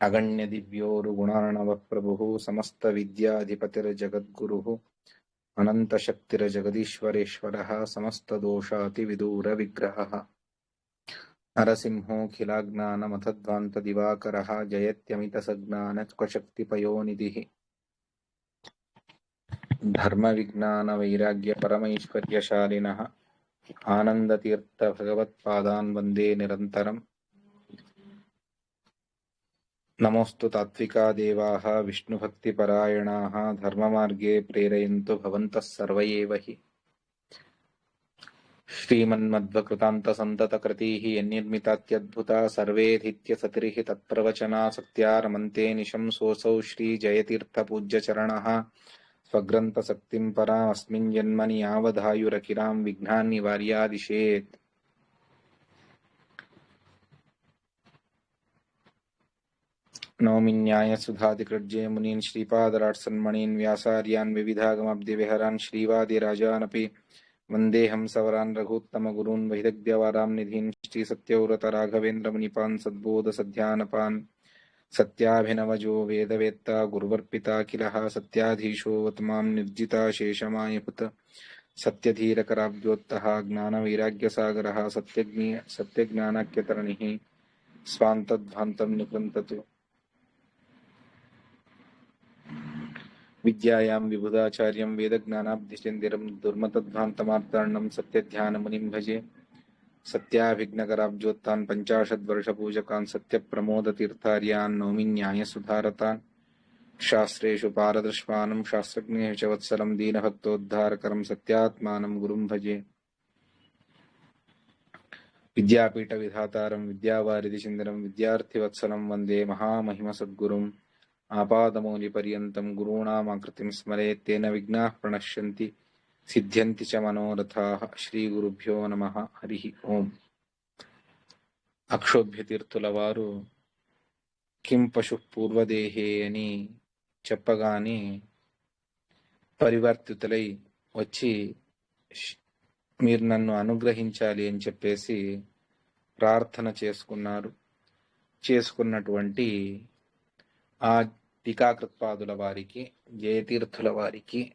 अगण्य दिव्योरुगुणार्णव प्रभुः समस्त विद्याधिपतिर्जगद्गुरुः अनन्तशक्तिर्जगदीश्वरेश्वरः समस्तदोषातिविदूरविग्रहः नरसिंहोऽखिलाज्ञानमथध्वान्तदिवाकरः जयत्यमितसज्ञानकशक्तिपयोनिधिः धर्मविज्ञानवैराग्यपरमैश्वर्यशालिनः आनन्दतीर्थभगवत्पादान् वन्दे निरन्तरम्। नमोऽस्तु तात्विका देवाः विष्णुभक्तिपरायणाः धर्ममार्गे प्रेरयन्तु भवन्तः सर्व एव हि। श्रीमन्मध्वकृतान्तसन्ततकृतिः यन्निर्मितात्यद्भुता सर्वेधित्यसतिरिः तत्प्रवचना सत्या रमन्ते निशंसोऽसौ श्रीजयतीर्थपूज्यचरणः स्वग्रन्थशक्तिं परामस्मिन् जन्मनि यावदायुरखिलां विघ्नान् निवार्यादिशेत्। नौमि न्यायसुधादिकृज्ये मुनीन् श्रीपादराट्सन्मणीन् व्यासार्यान् विविधागमब्धिविहरान् श्रीवादिराजानपि वन्देऽहं सवरान् रघूत्तमगुरून् वैदग्ध्यवारां निधीन् श्रीसत्यव्रतराघवेन्द्रमुनिपान् सद्बोधसध्यानपान् सत्याभिनवजो वेदवेत्ता गुरुवर्पिता किलः सत्याधीशो वत्मां निर्जिता शेषमायपुत सत्यधीरकराब्जोत्तः ज्ञानवैराग्यसागरः सत्यज्ञानाख्यतरणिः स्वान्तध्वान्तं निकृन्ततु विद्यायां विबुधाचार्यं वेदज्ञानाब्धिचेन्दिरं दुर्मतध्वान्तमार्ताण्डं सत्यध्यानमुनिं भजे। सत्याभिघ्नकराब्जोत्तान् पञ्चाशद्वर्षपूजकान् सत्यप्रमोदतीर्थार्यान् नौमि न्यायसुधारतान् शास्त्रेषु पारदर्शमानं शास्त्रज्ञेषु च वत्सलं दीनभक्तोद्धारकरं सत्यात्मानं गुरुं भजे। विद्यापीठविधातारं विद्यावारिधिचन्द्रं विद्यार्थिवत्सलं वन्दे महामहिमसद्गुरुम् आपादमौलिपर्यन्तं गुरूणामाकृतिं स्मरेत् तेन विघ्नाः प्रणश्यन्ति सिद्ध्यन्ति च मनोरथाः। श्रीगुरुभ्यो नमः। हरिः ओम्। అక్షోభ్యతీర్థుల వారు కిం పశు పూర్వదేహే అని చెప్పగానే పరివర్తితులై వచ్చి మీరు నన్ను అనుగ్రహించాలి అని చెప్పేసి ప్రార్థన చేసుకున్నారు. చేసుకున్నటువంటి ఆ టీకాకృత్పాదుల వారికి, జయతీర్థుల వారికి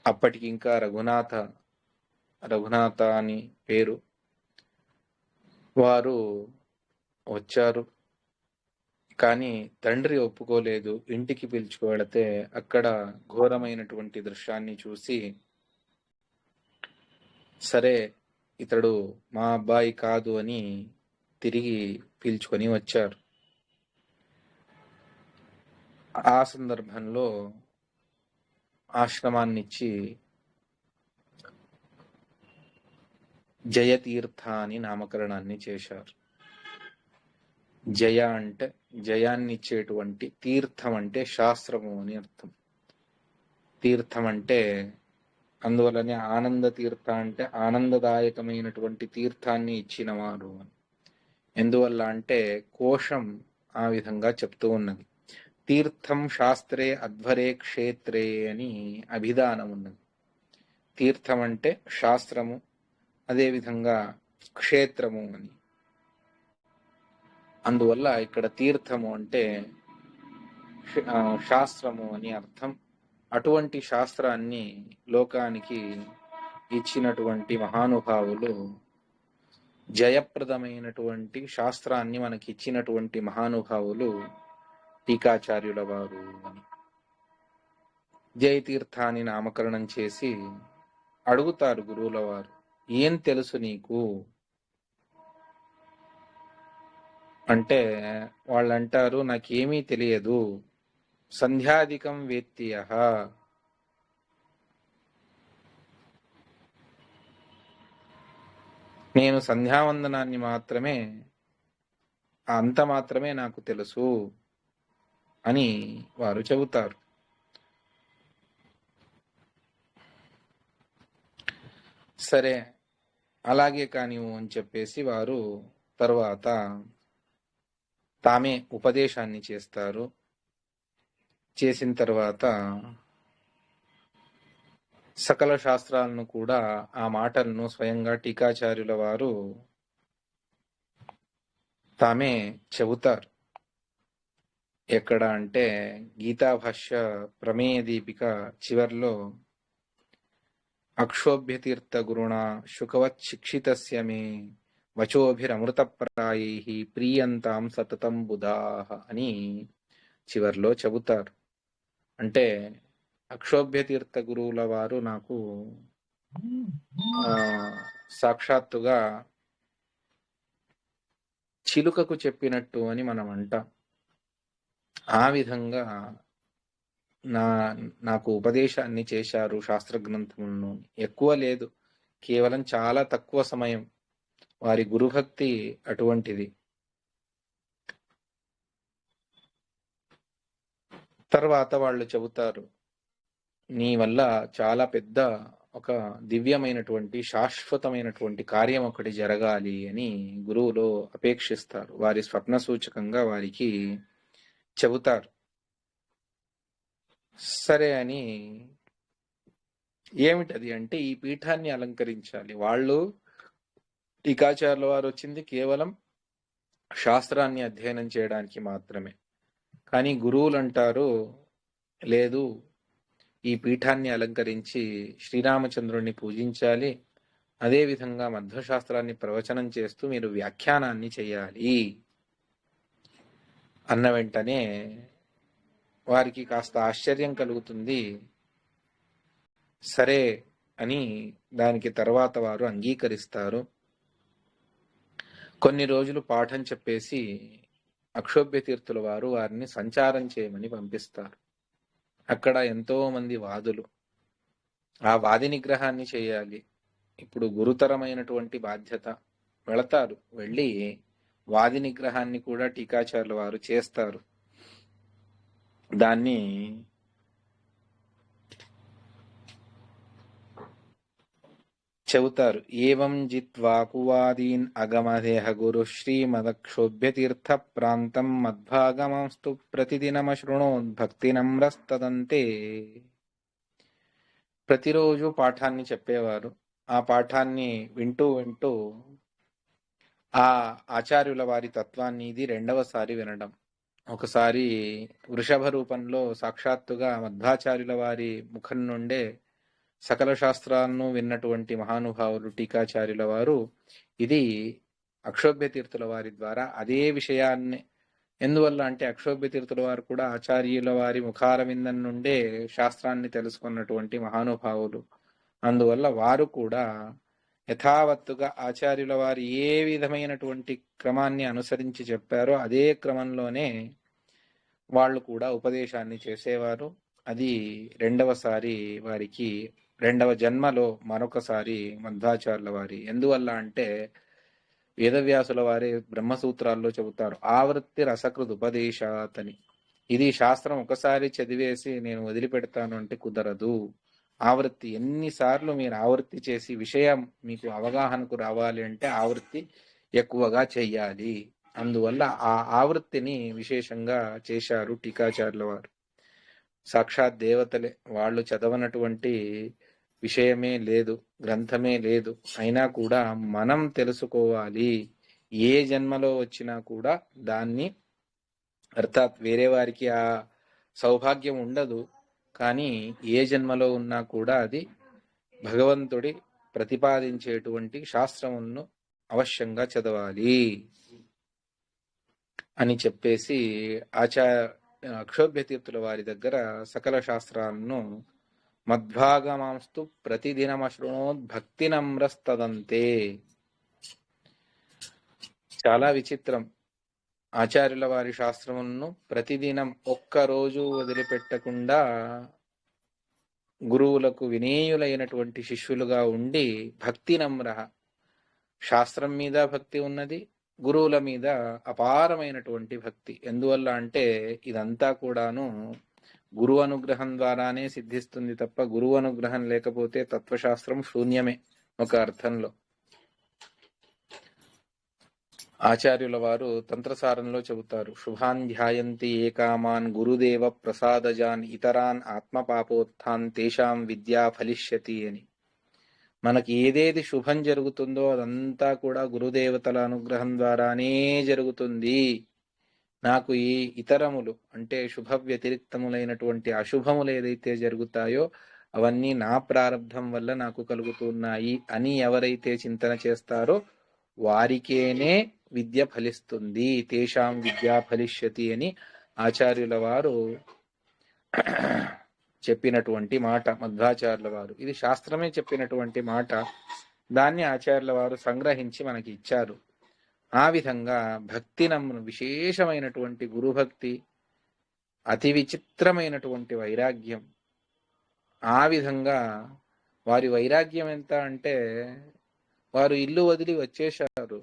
అప్పటికి ఇంకా రఘునాథ అని పేరు, వారు వచ్చారు. కానీ తండ్రి ఒప్పుకోలేదు. ఇంటికి పిలుచుకువెళితే అక్కడ ఘోరమైనటువంటి దృశ్యాన్ని చూసి, సరే ఇతడు మా అబ్బాయి కాదు అని తిరిగి పిలుచుకొని వచ్చారు. ఆ సందర్భంలో ఆశ్రమాన్నిచ్చి జయతీర్థ అని నామకరణాన్ని చేశారు. జయ అంటే జయాన్ని ఇచ్చేటువంటి, తీర్థం అంటే శాస్త్రము అని అర్థం. తీర్థం అంటే అందువలనే ఆనంద తీర్థ అంటే ఆనందదాయకమైనటువంటి తీర్థాన్ని ఇచ్చిన వారు. ఎందువల్ల అంటే కోశం ఆ విధంగా చెప్తూ ఉన్నది. తీర్థం శాస్త్రే అధ్వరే క్షేత్రే అని అభిధానం ఉన్నది. తీర్థం అంటే శాస్త్రము, అదేవిధంగా క్షేత్రము అని. అందువల్ల ఇక్కడ తీర్థము అంటే శాస్త్రము అని అర్థం. అటువంటి శాస్త్రాన్ని లోకానికి ఇచ్చినటువంటి మహానుభావులు, జయప్రదమైనటువంటి శాస్త్రాన్ని మనకి ఇచ్చినటువంటి మహానుభావులు టీకాచార్యుల వారు అని. జయతీర్థాన్ని నామకరణం చేసి అడుగుతారు గురువుల వారు, ఏం తెలుసు నీకు అంటే వాళ్ళు అంటారు, నాకేమీ తెలియదు. సంధ్యాధికం వేత్తియః, నేను సంధ్యావందనాన్ని మాత్రమే, అంత మాత్రమే నాకు తెలుసు అని వారు చెబుతారు. సరే అలాగే కానివ్వు అని చెప్పేసి వారు తర్వాత తామే ఉపదేశాన్ని చేస్తారు. చేసిన తర్వాత సకల శాస్త్రాలను కూడా, ఆ మాటలను స్వయంగా టీకాచార్యుల వారు తామే చెబుతారు. ఎక్కడ అంటే గీతాభాష్య ప్రమేయ దీపిక చివర్లో అక్షోభ్యతీర్థ గురుణ శుకవత్ శిక్షితస్య మే వచోభిరమృతప్రాయైః ప్రీయంతాం సతతం బుధాః అని చివర్లో చెబుతారు. అంటే అక్షోభ్యతీర్థ గురువుల వారు నాకు సాక్షాత్తుగా చిలుకకు చెప్పినట్టు అని మనం అంటాం. ఆ విధంగా నాకు ఉపదేశాన్ని చేశారు శాస్త్ర గ్రంథములను. ఎక్కువ లేదు, కేవలం చాలా తక్కువ సమయం. వారి గురుభక్తి అటువంటిది. తర్వాత వాళ్ళు చెబుతారు, నీ వల్ల చాలా పెద్ద ఒక దివ్యమైనటువంటి శాశ్వతమైనటువంటి కార్యం ఒకటి జరగాలి అని గురువులు అపేక్షిస్తారు. వారి స్వప్న సూచకంగా వారికి చెబుతారు. సరే అని, ఏమిటది అంటే ఈ పీఠాన్ని అలంకరించాలి. వాళ్ళు టీకాచార్యుల వారు వచ్చింది కేవలం శాస్త్రాన్ని అధ్యయనం చేయడానికి మాత్రమే. కానీ గురువులు అంటారు, లేదు, ఈ పీఠాన్ని అలంకరించి శ్రీరామచంద్రుణ్ణి పూజించాలి, అదేవిధంగా మధ్వశాస్త్రాన్ని ప్రవచనం చేస్తూ మీరు వ్యాఖ్యానాన్ని చేయాలి అన్న వెంటనే వారికి కాస్త ఆశ్చర్యం కలుగుతుంది. సరే అని దానికి తర్వాత వారు అంగీకరిస్తారు. కొన్ని రోజులు పాఠం చెప్పేసి అక్షోభ్య తీర్థుల వారు వారిని సంచారం చేయమని పంపిస్తారు. అక్కడ ఎంతో మంది వాదులు, ఆ వాది నిగ్రహాన్ని చేయాలి. ఇప్పుడు గురుతరమైనటువంటి బాధ్యత. వెళతారు, వెళ్ళి వాది నిగ్రహాన్ని కూడా టీకాచార్యుల వారు చేస్తారు. దాన్ని చెబుతారు. ఏవం జిత్వాకువాదీన్ అగమదేహ గురు శ్రీమదక్షోభ్యతీర్థ ప్రాంతం మద్భాగమస్తు ప్రతిదినమశృణోద్భక్తి నమ్రస్తదంతే. ప్రతిరోజు పాఠాన్ని చెప్పేవారు. ఆ పాఠాన్ని వింటూ వింటూ ఆ ఆచార్యుల వారి తత్వాన్ని ఇది రెండవసారి వినడం. ఒకసారి వృషభ రూపంలో సాక్షాత్తుగా మధ్వాచార్యుల వారి ముఖం నుండే సకల శాస్త్రాలను విన్నటువంటి మహానుభావులు టీకాచార్యుల వారు ఇది అక్షోభ్య తీర్థుల వారి ద్వారా అదే విషయాన్ని, ఎందువల్ల అంటే అక్షోభ్య తీర్థుల వారు కూడా ఆచార్యుల వారి ముఖార విందం నుండే శాస్త్రాన్ని తెలుసుకున్నటువంటి మహానుభావులు. అందువల్ల వారు కూడా యథావత్తుగా ఆచార్యుల వారు ఏ విధమైనటువంటి క్రమాన్ని అనుసరించి చెప్పారో అదే క్రమంలోనే వాళ్ళు కూడా ఉపదేశాన్ని చేసేవారు. అది రెండవసారి వారికి, రెండవ జన్మలో మరొకసారి మధ్వాచార్యుల వారి. ఎందువల్ల అంటే వేదవ్యాసుల వారి బ్రహ్మసూత్రాల్లో చెబుతారు, ఆవృత్తి రసకృత్ ఉపదేశాత్ అని. ఇది శాస్త్రం ఒకసారి చదివేసి నేను వదిలిపెడతాను అంటే కుదరదు. ఆవృత్తి ఎన్నిసార్లు మీరు ఆవృత్తి చేసి విషయం మీకు అవగాహనకు రావాలి అంటే ఆవృత్తి ఎక్కువగా చెయ్యాలి. అందువల్ల ఆ ఆవృత్తిని విశేషంగా చేశారు టీకాచార్యుల వారు. సాక్షాత్ దేవతలే, వాళ్ళు చదవనటువంటి విషయమే లేదు, గ్రంథమే లేదు. అయినా కూడా మనం తెలుసుకోవాలి. ఏ జన్మలో వచ్చినా కూడా దాన్ని, అర్థాత్ వేరే వారికి ఆ సౌభాగ్యం ఉండదు, కానీ ఏ జన్మలో ఉన్నా కూడా అది భగవంతుడి ప్రతిపాదించేటువంటి శాస్త్రమును అవశ్యంగా చదవాలి అని చెప్పేసి అక్షోభ్య తీర్థుల వారి దగ్గర సకల శాస్త్రాలను మద్భాగమాంస్తు ప్రతిదినమశృణోద్భక్తి నమ్రస్తదంతే. చాలా విచిత్రం. ఆచార్యుల వారి శాస్త్రములను ప్రతిదినం ఒక్కరోజు వదిలిపెట్టకుండా గురువులకు వినేయులైనటువంటి శిష్యులుగా ఉండి భక్తి నమ్ర, శాస్త్రం మీద భక్తి ఉన్నది, గురువుల మీద అపారమైనటువంటి భక్తి. ఎందువల్ల అంటే ఇదంతా కూడాను గురువు అనుగ్రహం ద్వారానే సిద్ధిస్తుంది తప్ప గురువు అనుగ్రహం లేకపోతే తత్వశాస్త్రం శూన్యమే ఒక అర్థంలో. ఆచార్యుల వారు తంత్రసారంలో చెబుతారు, శుభాన్ ధ్యాయంతి ఏకామాన్ గురుదేవ ప్రసాదజాన్ ఇతరాన్ ఆత్మపాపోత్థాన్ తేషాం విద్యా ఫలిష్యతి అని. మనకి ఏదేది శుభం జరుగుతుందో అదంతా కూడా గురుదేవతల అనుగ్రహం ద్వారానే జరుగుతుంది. నాకు ఈ ఇతరములు అంటే శుభ వ్యతిరిక్తములైనటువంటి అశుభములు ఏదైతే జరుగుతాయో అవన్నీ నా ప్రారంధం వల్ల నాకు కలుగుతున్నాయి అని ఎవరైతే చింతన చేస్తారో వారికేనే విద్య ఫలిస్తుంది. తేషాం విద్యా ఫలిష్యతి అని ఆచార్యుల వారు చెప్పినటువంటి మాట, మధ్వాచార్యుల వారు. ఇది శాస్త్రమే చెప్పినటువంటి మాట. దాన్ని ఆచార్యుల వారు సంగ్రహించి మనకి ఇచ్చారు. ఆ విధంగా భక్తి నమ్మును, విశేషమైనటువంటి గురుభక్తి, అతి విచిత్రమైనటువంటి వైరాగ్యం. ఆ విధంగా వారి వైరాగ్యం ఎంత అంటే వారు ఇల్లు వదిలి వచ్చేశారు.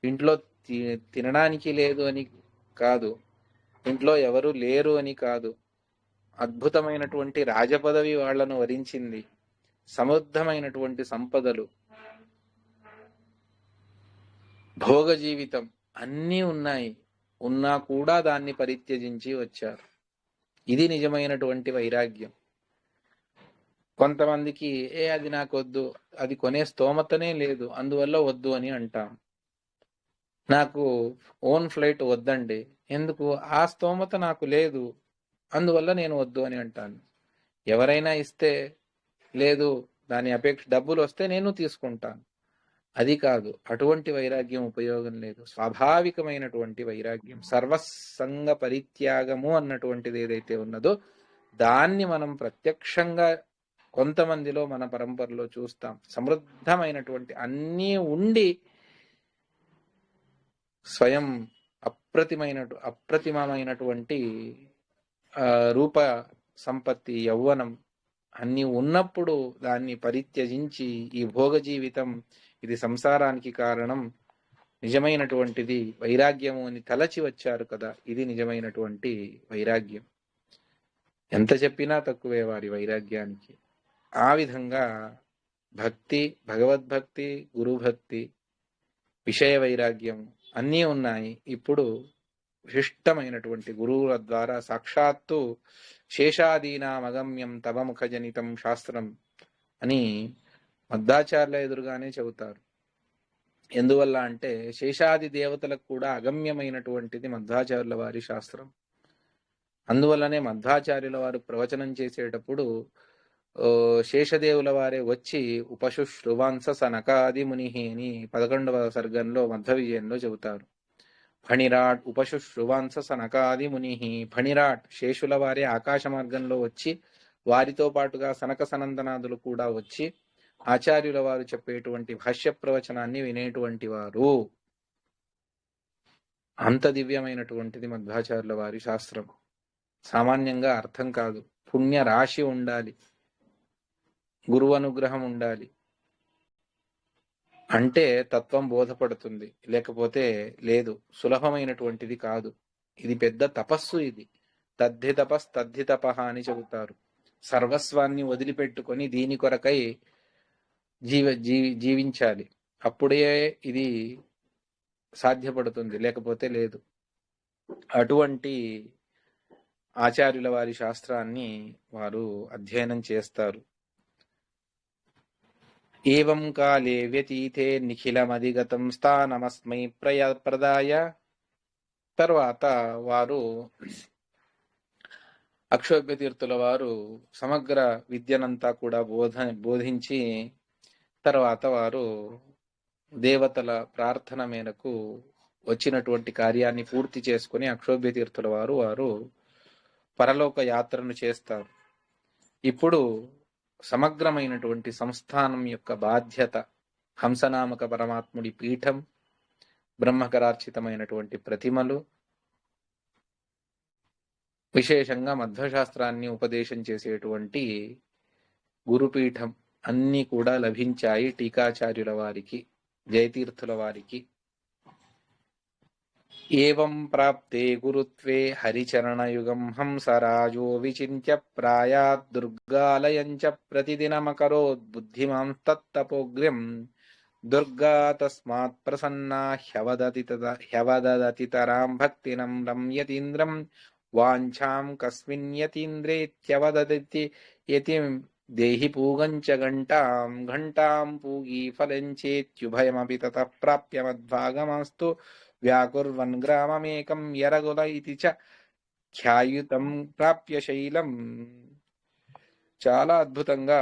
ఇంట్లో తినడానికి లేదు అని కాదు, ఇంట్లో ఎవరు లేరు అని కాదు, అద్భుతమైనటువంటి రాజపదవి వాళ్లను వరించింది, సమృద్ధమైనటువంటి సంపదలు, భోగ జీవితం అన్నీ ఉన్నాయి, ఉన్నా కూడా దాన్ని పరిత్యజించి వచ్చారు. ఇది నిజమైనటువంటి వైరాగ్యం. కొంతమందికి అది నాకు వద్దు, అది కొనే స్తోమతనే లేదు, అందువల్ల వద్దు అని అంటాం. నాకు ఓన్ ఫ్లైట్ వద్దండి, ఎందుకు, ఆ స్తోమత నాకు లేదు, అందువల్ల నేను వద్దు అని అంటాను. ఎవరైనా ఇస్తే లేదు, దాని అపేక్ష డబ్బులు వస్తే నేను తీసుకుంటాను, అది కాదు. అటువంటి వైరాగ్యం ఉపయోగం లేదు. స్వాభావికమైనటువంటి వైరాగ్యం, సర్వసంగ పరిత్యాగము అన్నటువంటిది ఏదైతే ఉన్నదో దాన్ని మనం ప్రత్యక్షంగా కొంతమందిలో మన పరంపరలో చూస్తాం. సమృద్ధమైనటువంటి అన్నీ ఉండి స్వయం అప్రతిమమైనటువంటి రూప సంపత్తి, యౌవనం అన్ని ఉన్నప్పుడు దాన్ని పరిత్యజించి ఈ భోగ జీవితం ఇది సంసారానికి కారణం, నిజమైనటువంటిది వైరాగ్యము అని తలచి వచ్చారు కదా. ఇది నిజమైనటువంటి వైరాగ్యం. ఎంత చెప్పినా తక్కువే వారి వైరాగ్యానికి. ఆ విధంగా భక్తి, భగవద్భక్తి, గురుభక్తి, విషయ వైరాగ్యం అన్నీ ఉన్నాయి. ఇప్పుడు విశిష్టమైనటువంటి గురువుల ద్వారా సాక్షాత్తు శేషాదీనామగమ్యం తవ ముఖజనితం శాస్త్రం అని మధ్వాచార్యుల ఎదురుగానే చెబుతారు. ఎందువల్ల అంటే శేషాది దేవతలకు కూడా అగమ్యమైనటువంటిది మధ్వాచార్యుల వారి శాస్త్రం. అందువల్లనే మధ్వాచార్యుల వారు ప్రవచనం చేసేటప్పుడు శేషదేవుల వారే వచ్చి ఉపశుశ్రువాంస సనకాది ముని అని 11వ సర్గంలో మధ్వ విజయంలో చెబుతారు. ఫణిరాట్ ఉపశుశ్రువాంస సనకాది ముని. ఫణిరాట్ శేషుల వారే ఆకాశ మార్గంలో వచ్చి వారితో పాటుగా సనక సనందనాదులు కూడా వచ్చి ఆచార్యుల వారు చెప్పేటువంటి భాష్య ప్రవచనాన్ని వినేటువంటి వారు. అంత దివ్యమైనటువంటిది మధ్వాచార్యుల వారి శాస్త్రం. సామాన్యంగా అర్థం కాదు. పుణ్య రాశి ఉండాలి, గురువు అనుగ్రహం ఉండాలి, అంటే తత్వం బోధపడుతుంది, లేకపోతే లేదు. సులభమైనటువంటిది కాదు. ఇది పెద్ద తపస్సు. ఇది తద్ధి తపస్ తద్ధి తపహ అని చెబుతారు. సర్వస్వాన్ని వదిలిపెట్టుకొని దీని కొరకై జీవించాలి, అప్పుడే ఇది సాధ్యపడుతుంది, లేకపోతే లేదు. అటువంటి ఆచార్యుల వారి శాస్త్రాన్ని వారు అధ్యయనం చేస్తారు. ఏవం కాలే వ్యతీతే నిఖిలమధిగతం స్థానమస్మై ప్రదాయ. తర్వాత వారు అక్షోభ్యతీర్థుల వారు సమగ్ర విద్యనంతా కూడా బోధించి తర్వాత వారు దేవతల ప్రార్థన మేరకు వచ్చినటువంటి కార్యాన్ని పూర్తి చేసుకుని అక్షోభ్యతీర్థుల వారు పరలోక యాత్రను చేస్తారు. ఇప్పుడు సమగ్రమైనటువంటి సంస్థానం యొక్క బాధ్యత, హంసనామక పరమాత్ముడి పీఠం, బ్రహ్మకరార్చితమైనటువంటి ప్రతిమలు, విశేషంగా మధ్వశాస్త్రాన్ని ఉపదేశం చేసేటువంటి గురుపీఠం అన్నీ కూడా లభించాయి టీకాచార్యుల వారికి, జయతీర్థుల వారికి. ఏవం ప్రాప్తే గురుత్వే హరిచరణయుగం హంసరాజో విచింత్య ప్రాయాత్ దుర్గాలయంచ ప్రతిదినమకరోద్ బుద్ధిమాంస్తత్తపోగ్ర్యం. దుర్గా తస్మాత్ ప్రసన్నా హ్యవదతి తరాం భక్తినం రమ్యతీంద్రం వాంఛాం కస్మిన్ యతీంద్రేత్యవదతి దేహి పూగంచ ఘంటాం ఘంటాం పూగీ ఫలంచేత్యుభయమపి తతః ప్రాప్య మద్భాగమస్తు వ్యాకుర్వన్ గ్రామమేకం యరగుల ఇతి చ ఖ్యాయుతం ప్రాప్య శైలం. చాలా అద్భుతంగా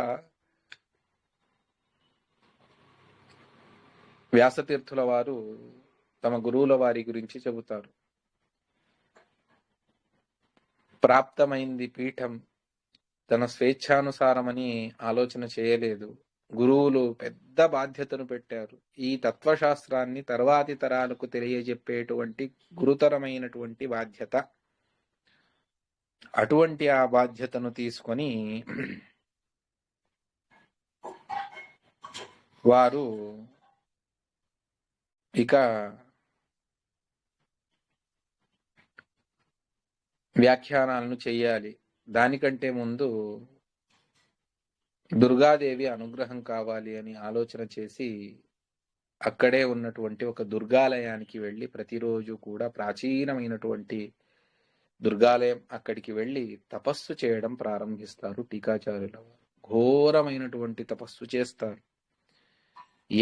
వ్యాసతీర్థుల వారు తమ గురువుల వారి గురించి చెబుతారు. ప్రాప్తమైంది పీఠం తన స్వేచ్ఛానుసారమని ఆలోచన చేయలేదు. గురువులు పెద్ద బాధ్యతను పెట్టారు. ఈ తత్వశాస్త్రాన్ని తర్వాతి తరాలకు తెలియజెప్పేటువంటి గురుతరమైనటువంటి బాధ్యత. అటువంటి ఆ బాధ్యతను తీసుకొని వారు ఇక వ్యాఖ్యానాలను చెయ్యాలి. దానికంటే ముందు దుర్గాదేవి అనుగ్రహం కావాలి అని ఆలోచన చేసి అక్కడే ఉన్నటువంటి ఒక దుర్గాలయానికి వెళ్ళి ప్రతిరోజు కూడా ప్రాచీనమైనటువంటి దుర్గాలయం అక్కడికి వెళ్ళి తపస్సు చేయడం ప్రారంభిస్తారు టీకాచార్యుల వారు. ఘోరమైనటువంటి తపస్సు చేస్తారు.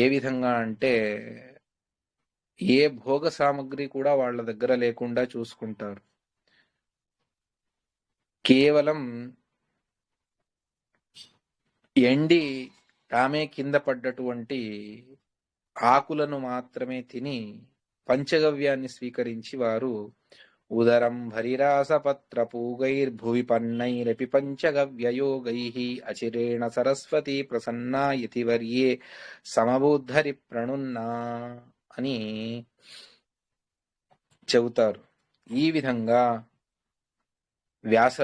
ఏ విధంగా అంటే ఏ భోగ సామగ్రి కూడా వాళ్ళ దగ్గర లేకుండా చూసుకుంటారు. కేవలం ఎండి తామే కింద పడ్డటువంటి ఆకులను మాత్రమే తిని పంచగవ్యాన్ని స్వీకరించి వారు ఉదరం భరిరాసపత్ర పూగైర్భువి పన్నైరపి పంచగవ్యయోగైః అచిరేణ సరస్వతి ప్రసన్నా యతివర్యే సమబుద్ధరి ప్రణున్నా అని చెబుతారు. ఈ విధంగా వ్యాస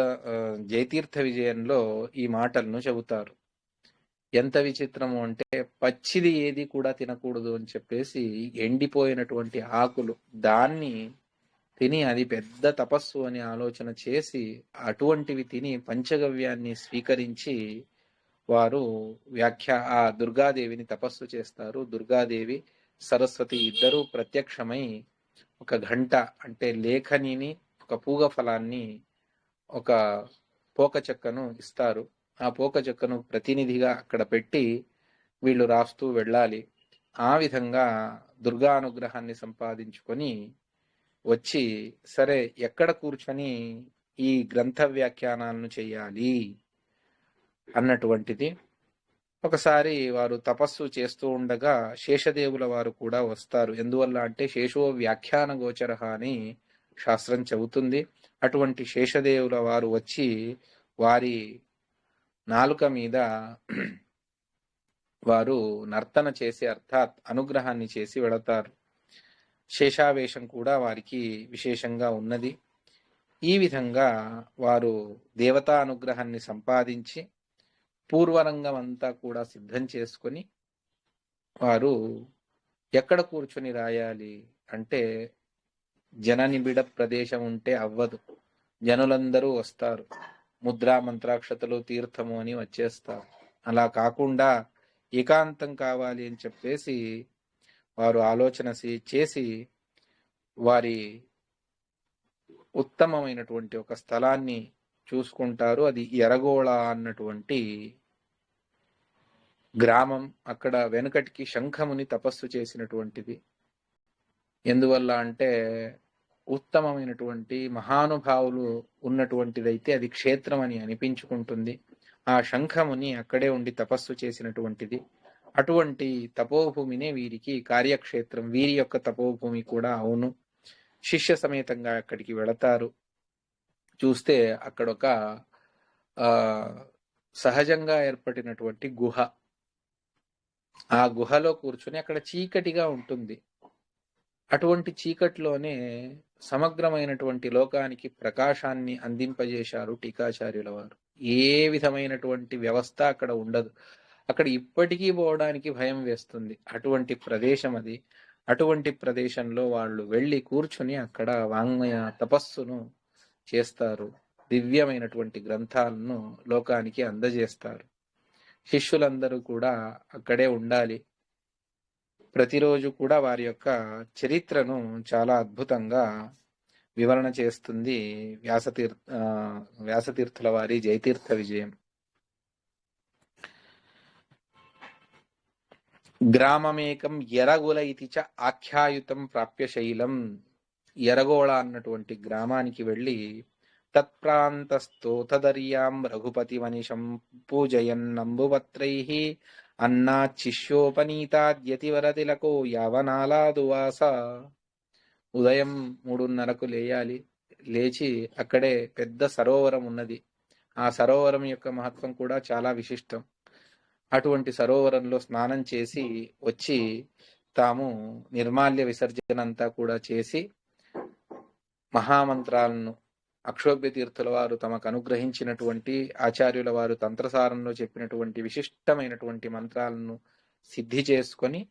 జయతీర్థ విజయంలో ఈ మాటలను చెబుతారు. ఎంత విచిత్రము అంటే పచ్చిది ఏది కూడా తినకూడదు అని చెప్పేసి ఎండిపోయినటువంటి ఆకులు దాన్ని తిని అది పెద్ద తపస్సు అని ఆలోచన చేసి అటువంటివి తిని పంచగవ్యాన్ని స్వీకరించి వారు ఆ దుర్గాదేవిని తపస్సు చేస్తారు. దుర్గాదేవి సరస్వతి ఇద్దరూ ప్రత్యక్షమై ఒక ఘంట అంటే లేఖనిని ఒక పూగ ఫలాన్ని ఒక పోక చెక్కను ఇస్తారు. ఆ పోక చెక్కను ప్రతినిధిగా అక్కడ పెట్టి వీళ్ళు రాస్తూ వెళ్ళాలి. ఆ విధంగా దుర్గా అనుగ్రహాన్ని సంపాదించుకొని వచ్చి సరే ఎక్కడ కూర్చొని ఈ గ్రంథ వ్యాఖ్యానాలను చెయ్యాలి అన్నటువంటిది. ఒకసారి వారు తపస్సు చేస్తూ ఉండగా శేషదేవుల వారు కూడా వస్తారు. ఎందువల్ల అంటే శేషో వ్యాఖ్యాన గోచర అని శాస్త్రం చెబుతుంది. అటువంటి శేషదేవుల వారు వచ్చి వారి నాలుక మీద వారు నర్తన చేసి అర్థాత్ అనుగ్రహాన్ని చేసి వెళతారు. శేషావేశం కూడా వారికి విశేషంగా ఉన్నది. ఈ విధంగా వారు దేవతా అనుగ్రహాన్ని సంపాదించి పూర్వరంగం అంతా కూడా సిద్ధం చేసుకొని వారు ఎక్కడ కూర్చొని రాయాలి అంటే జననిబిడ ప్రదేశం ఉంటే అవ్వదు. జనులందరూ వస్తారు. ముద్రా మంత్రాక్షతలు తీర్థము అని వచ్చేస్తారు. అలా కాకుండా ఏకాంతం కావాలి అని చెప్పేసి వారు ఆలోచన చేసి వారి ఉత్తమమైనటువంటి ఒక స్థలాన్ని చూసుకుంటారు. అది ఎరగోళ అన్నటువంటి గ్రామం. అక్కడ వెనుకటికి శంఖముని తపస్సు చేసినటువంటిది. ఎందువల్ల అంటే ఉత్తమమైనటువంటి మహానుభావులు ఉన్నటువంటిదైతే అది క్షేత్రం అని అనిపించుకుంటుంది. ఆ శంఖముని అక్కడే ఉండి తపస్సు చేసినటువంటిది. అటువంటి తపోభూమినే వీరికి కార్యక్షేత్రం. వీరి యొక్క తపోభూమి కూడా అవును. శిష్య సమేతంగా అక్కడికి వెళతారు. చూస్తే అక్కడ ఒక సహజంగా ఏర్పడినటువంటి గుహ. ఆ గుహలో కూర్చొని అక్కడ చీకటిగా ఉంటుంది. అటువంటి చీకటిలోనే సమగ్రమైనటువంటి లోకానికి ప్రకాశాన్ని అందింపజేశారు టీకాచార్యుల వారు. ఏ విధమైనటువంటి వ్యవస్థ అక్కడ ఉండదు. అక్కడ ఇప్పటికీ పోవడానికి భయం వేస్తుంది. అటువంటి ప్రదేశం అది. అటువంటి ప్రదేశంలో వాళ్ళు వెళ్ళి కూర్చుని అక్కడ వాంగ్మయ తపస్సును చేస్తారు. దివ్యమైనటువంటి గ్రంథాలను లోకానికి అందజేస్తారు. శిష్యులందరూ కూడా అక్కడే ఉండాలి. ప్రతిరోజు కూడా వారి యొక్క చరిత్రను చాలా అద్భుతంగా వివరణ చేస్తుంది వ్యాసతీర్థుల వారి జయతీర్థ విజయం. గ్రామమేకం ఎరగుల ఇతి చ ఆఖ్యాయుతం ప్రాప్య శైలం. ఎరగోళ అన్నటువంటి గ్రామానికి వెళ్ళి తత్ప్రాంతస్థోతదర్యాం రఘుపతి మనిషం పూజయన్నంబుపత్రైః అన్నాచ్చిష్యోపనీతాద్యతివరతిలకో యావనాలాదువాస. ఉదయం 3:30కు లేచి అక్కడే పెద్ద సరోవరం ఉన్నది. ఆ సరోవరం యొక్క మహత్వం కూడా చాలా విశిష్టం. అటువంటి సరోవరంలో స్నానం చేసి వచ్చి తాము నిర్మాల్య విసర్జన అంతా కూడా చేసి మహామంత్రాలను అక్షోభ్య తీర్థుల వారు తమకు అనుగ్రహించినటువంటి ఆచార్యుల వారు తంత్రసారంలో చెప్పినటువంటి విశిష్టమైనటువంటి మంత్రాలను సిద్ధి చేసుకొని,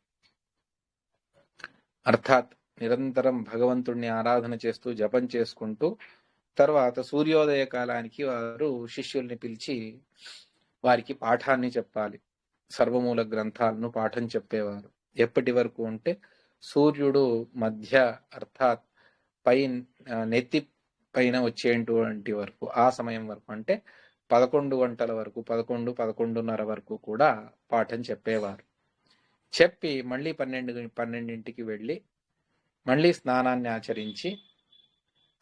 అర్థాత్ నిరంతరం భగవంతుణ్ణి ఆరాధన చేస్తూ జపం చేసుకుంటూ తర్వాత సూర్యోదయ కాలానికి వారు శిష్యుల్ని పిలిచి వారికి పాఠాన్ని చెప్పాలి. సర్వమూల గ్రంథాలను పాఠం చెప్పేవారు. ఎప్పటి వరకు అంటే సూర్యుడు మధ్య అర్థాత్ నెత్తి పైన వచ్చేటువంటి వరకు, ఆ సమయం వరకు అంటే 11 గంటల వరకు, 11:30 వరకు కూడా పాఠం చెప్పేవారు. చెప్పి మళ్ళీ 12ంటికి వెళ్ళి మళ్ళీ స్నానాన్ని ఆచరించి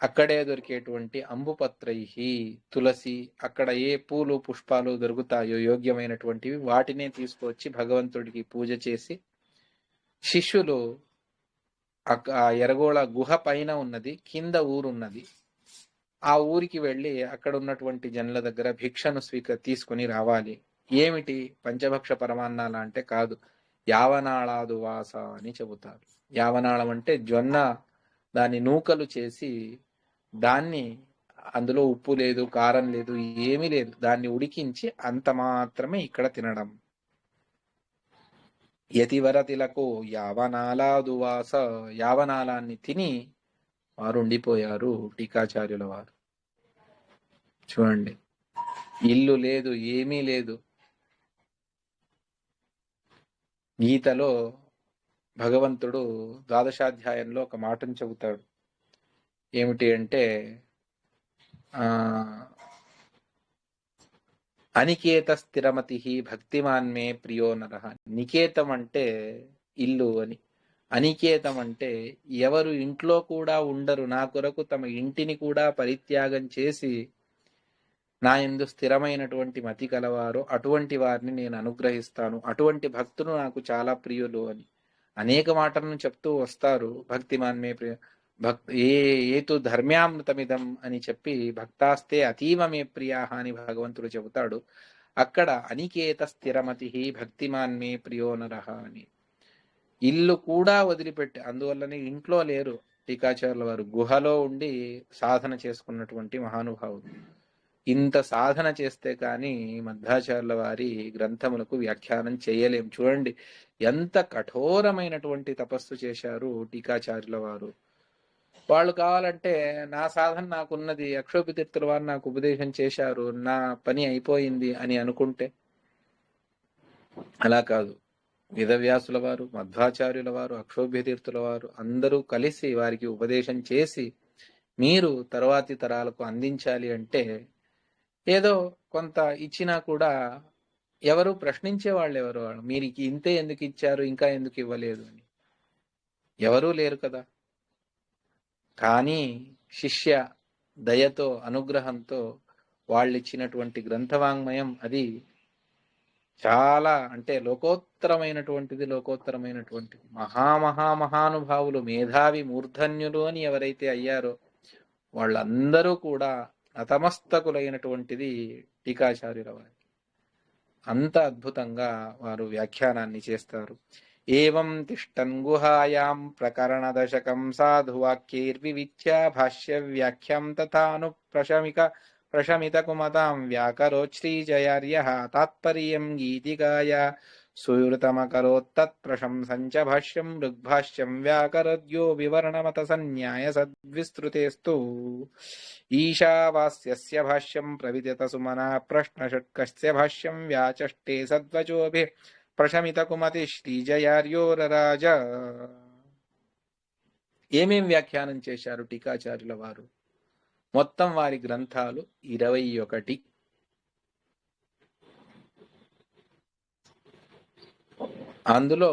అక్కడే దొరికేటువంటి అంబుపత్రైహి, తులసి, అక్కడ ఏ పూలు పుష్పాలు దొరుకుతాయో యోగ్యమైనటువంటివి వాటినే తీసుకొచ్చి భగవంతుడికి పూజ చేసి, శిష్యులు ఆ ఎరగోళ గుహ పైన ఉన్నది, కింద ఊరున్నది, ఆ ఊరికి వెళ్ళి అక్కడ ఉన్నటువంటి జనుల దగ్గర భిక్షను తీసుకుని రావాలి. ఏమిటి పంచభక్ష పరమాన్నాల అంటే కాదు, యావనాళాదు వాస అని చెబుతారు. యావనాళం అంటే జొన్న, దాన్ని నూకలు చేసి దాన్ని అందులో ఉప్పు లేదు, కారం లేదు, ఏమీ లేదు, దాన్ని ఉడికించి అంత మాత్రమే ఇక్కడ తినడం. యతివరతిలకు యావనాలాదువాస, యావనాలాన్ని తిని వారు ఉండిపోయారు టీకాచార్యుల వారు. చూడండి, ఇల్లు లేదు, ఏమీ లేదు. గీతలో భగవంతుడు ద్వాదశాధ్యాయంలో ఒక మాటను చెబుతాడు. ఏమిటి అంటే అనికేత స్థిరమతి భక్తిమాన్మే ప్రియో నరః. నికేతం అంటే ఇల్లు అని, అనికేతం అంటే ఎవరు ఇంట్లో కూడా ఉండరు, నా కొరకు తమ ఇంటిని కూడా పరిత్యాగం చేసి నా యందు స్థిరమైనటువంటి మతి కలవారు, అటువంటి వారిని నేను అనుగ్రహిస్తాను, అటువంటి భక్తులు నాకు చాలా ప్రియులు అని అనేక మాటలను చెప్తూ వస్తారు. భక్తిమాన్మే ప్రియ ఏతు ధర్మ్యామృతమిదం అని చెప్పి భక్తాస్తే అతీవమే ప్రియాహ అని భగవంతుడు చెబుతాడు. అక్కడ అనికేత స్థిరమతి భక్తిమాన్మే ప్రియో నరః అని. ఇల్లు కూడా వదిలిపెట్టి, అందువల్లనే ఇంట్లో లేరు టీకాచార్యుల వారు, గుహలో ఉండి సాధన చేసుకున్నటువంటి మహానుభావుడు. ఇంత సాధన చేస్తే కానీ మధ్వాచార్యుల వారి గ్రంథములకు వ్యాఖ్యానం చేయలేం. చూడండి ఎంత కఠోరమైనటువంటి తపస్సు చేశారు టీకాచార్యుల వారు. వాళ్ళు కావాలంటే నా సాధన నాకున్నది, అక్షోభ్య తీర్థుల వారు నాకు ఉపదేశం చేశారు, నా పని అయిపోయింది అని అనుకుంటే, అలా కాదు. వేదవ్యాసుల వారు, మధ్వాచార్యుల వారు, అక్షోభ్య తీర్థుల వారు అందరూ కలిసి వారికి ఉపదేశం చేసి మీరు తరువాతి తరాలకు అందించాలి అంటే ఏదో కొంత ఇచ్చినా కూడా ఎవరు ప్రశ్నించే వాళ్ళు ఎవరు? మీరు ఇంతే ఎందుకు ఇచ్చారు, ఇంకా ఎందుకు ఇవ్వలేదు అని ఎవరూ లేరు కదా. కానీ శిష్య దయతో, అనుగ్రహంతో వాళ్ళు ఇచ్చినటువంటి గ్రంథవాంగ్మయం అది చాలా అంటే లోకోత్తరమైనటువంటిది. మహానుభావులు, మేధావి మూర్ధన్యులు అని ఎవరైతే అయ్యారో వాళ్ళందరూ కూడా నతమస్తకులైనటువంటిది టీకాచార్యుల వారికి. అంత అద్భుతంగా వారు వ్యాఖ్యానాన్ని చేస్తారు. ఏవం తిష్టన్ గుహాయాం ప్రకరణ దశకం సాధువాక్యైర్వివిచ్య భాష్య వ్యాఖ్యాం తథాను ప్రశమిత కుమతాం వ్యాకరోచ్శ్రీజయార్యః తాత్పర్యం గీతికాయ సుహృతమకరోత్తత్ ప్రశంసంచ భాష్యం ఋగ్భాష్యం వ్యాకరద్యో వివరణమత సన్యాయ సద్విస్తృతేస్తు ఈశావాస్యస్య భాష్యం ప్రవిదిత సుమనా ప్రశ్నషట్కస్య భాష్యం వ్యాచష్టే సద్వచోభిః ప్రశమిత కుమతి శ్రీజయార్యోరరాజ. ఏమేం వ్యాఖ్యానం చేశారు టీకాచార్యుల వారు? మొత్తం వారి గ్రంథాలు 21. అందులో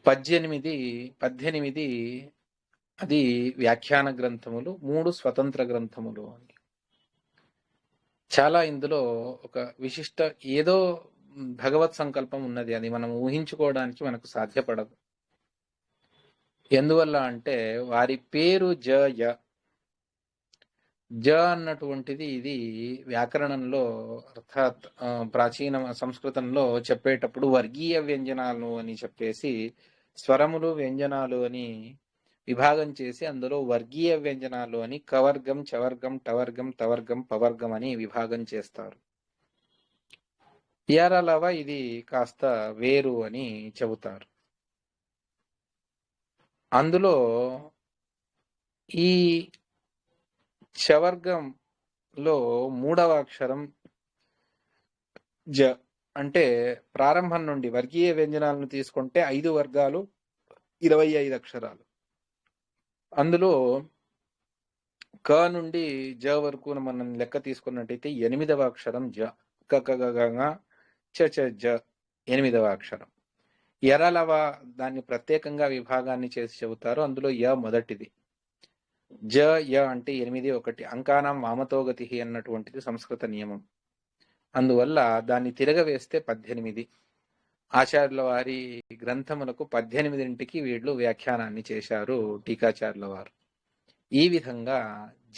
18 అది వ్యాఖ్యాన గ్రంథములు, 3 స్వతంత్ర గ్రంథములు అని. చాలా ఇందులో ఒక విశిష్ట ఏదో భగవత్ సంకల్పం ఉన్నది. అది మనం ఊహించుకోవడానికి మనకు సాధ్యపడదు. ఎందువల్ల అంటే వారి పేరు జ అన్నటువంటిది ఇది వ్యాకరణంలో అర్థాత్ ప్రాచీన సంస్కృతంలో చెప్పేటప్పుడు వర్గీయ వ్యంజనాలు అని చెప్పేసి స్వరములు వ్యంజనాలు అని విభాగం చేసి అందులో వర్గీయ వ్యంజనాలు అని కవర్గం, చవర్గం, టవర్గం, తవర్గం, పవర్గం అని విభాగం చేస్తారు. యారలవ ఇది కాస్త వేరు అని చెబుతారు. అందులో ఈ చవర్గంలో 3వ అక్షరం జ అంటే ప్రారంభం నుండి వర్గీయ వ్యంజనాలను తీసుకుంటే 5 వర్గాలు 25 అక్షరాలు. అందులో క నుండి జ వరకు మనం లెక్క తీసుకున్నట్టయితే 8వ అక్షరం జ, చ జ 8వ అక్షరం. ఎరలవ దాన్ని ప్రత్యేకంగా విభాగాన్ని చేసి చెబుతారు. అందులో య మొదటిది. జ య అంటే 8 1 అంకానాం వామతోగతి అన్నటువంటిది సంస్కృత నియమం. అందువల్ల దాన్ని తిరగవేస్తే 18. ఆచార్యుల వారి గ్రంథములకు 18ంటికి వీళ్ళు వ్యాఖ్యానాన్ని చేశారు టీకాచార్యుల వారు. ఈ విధంగా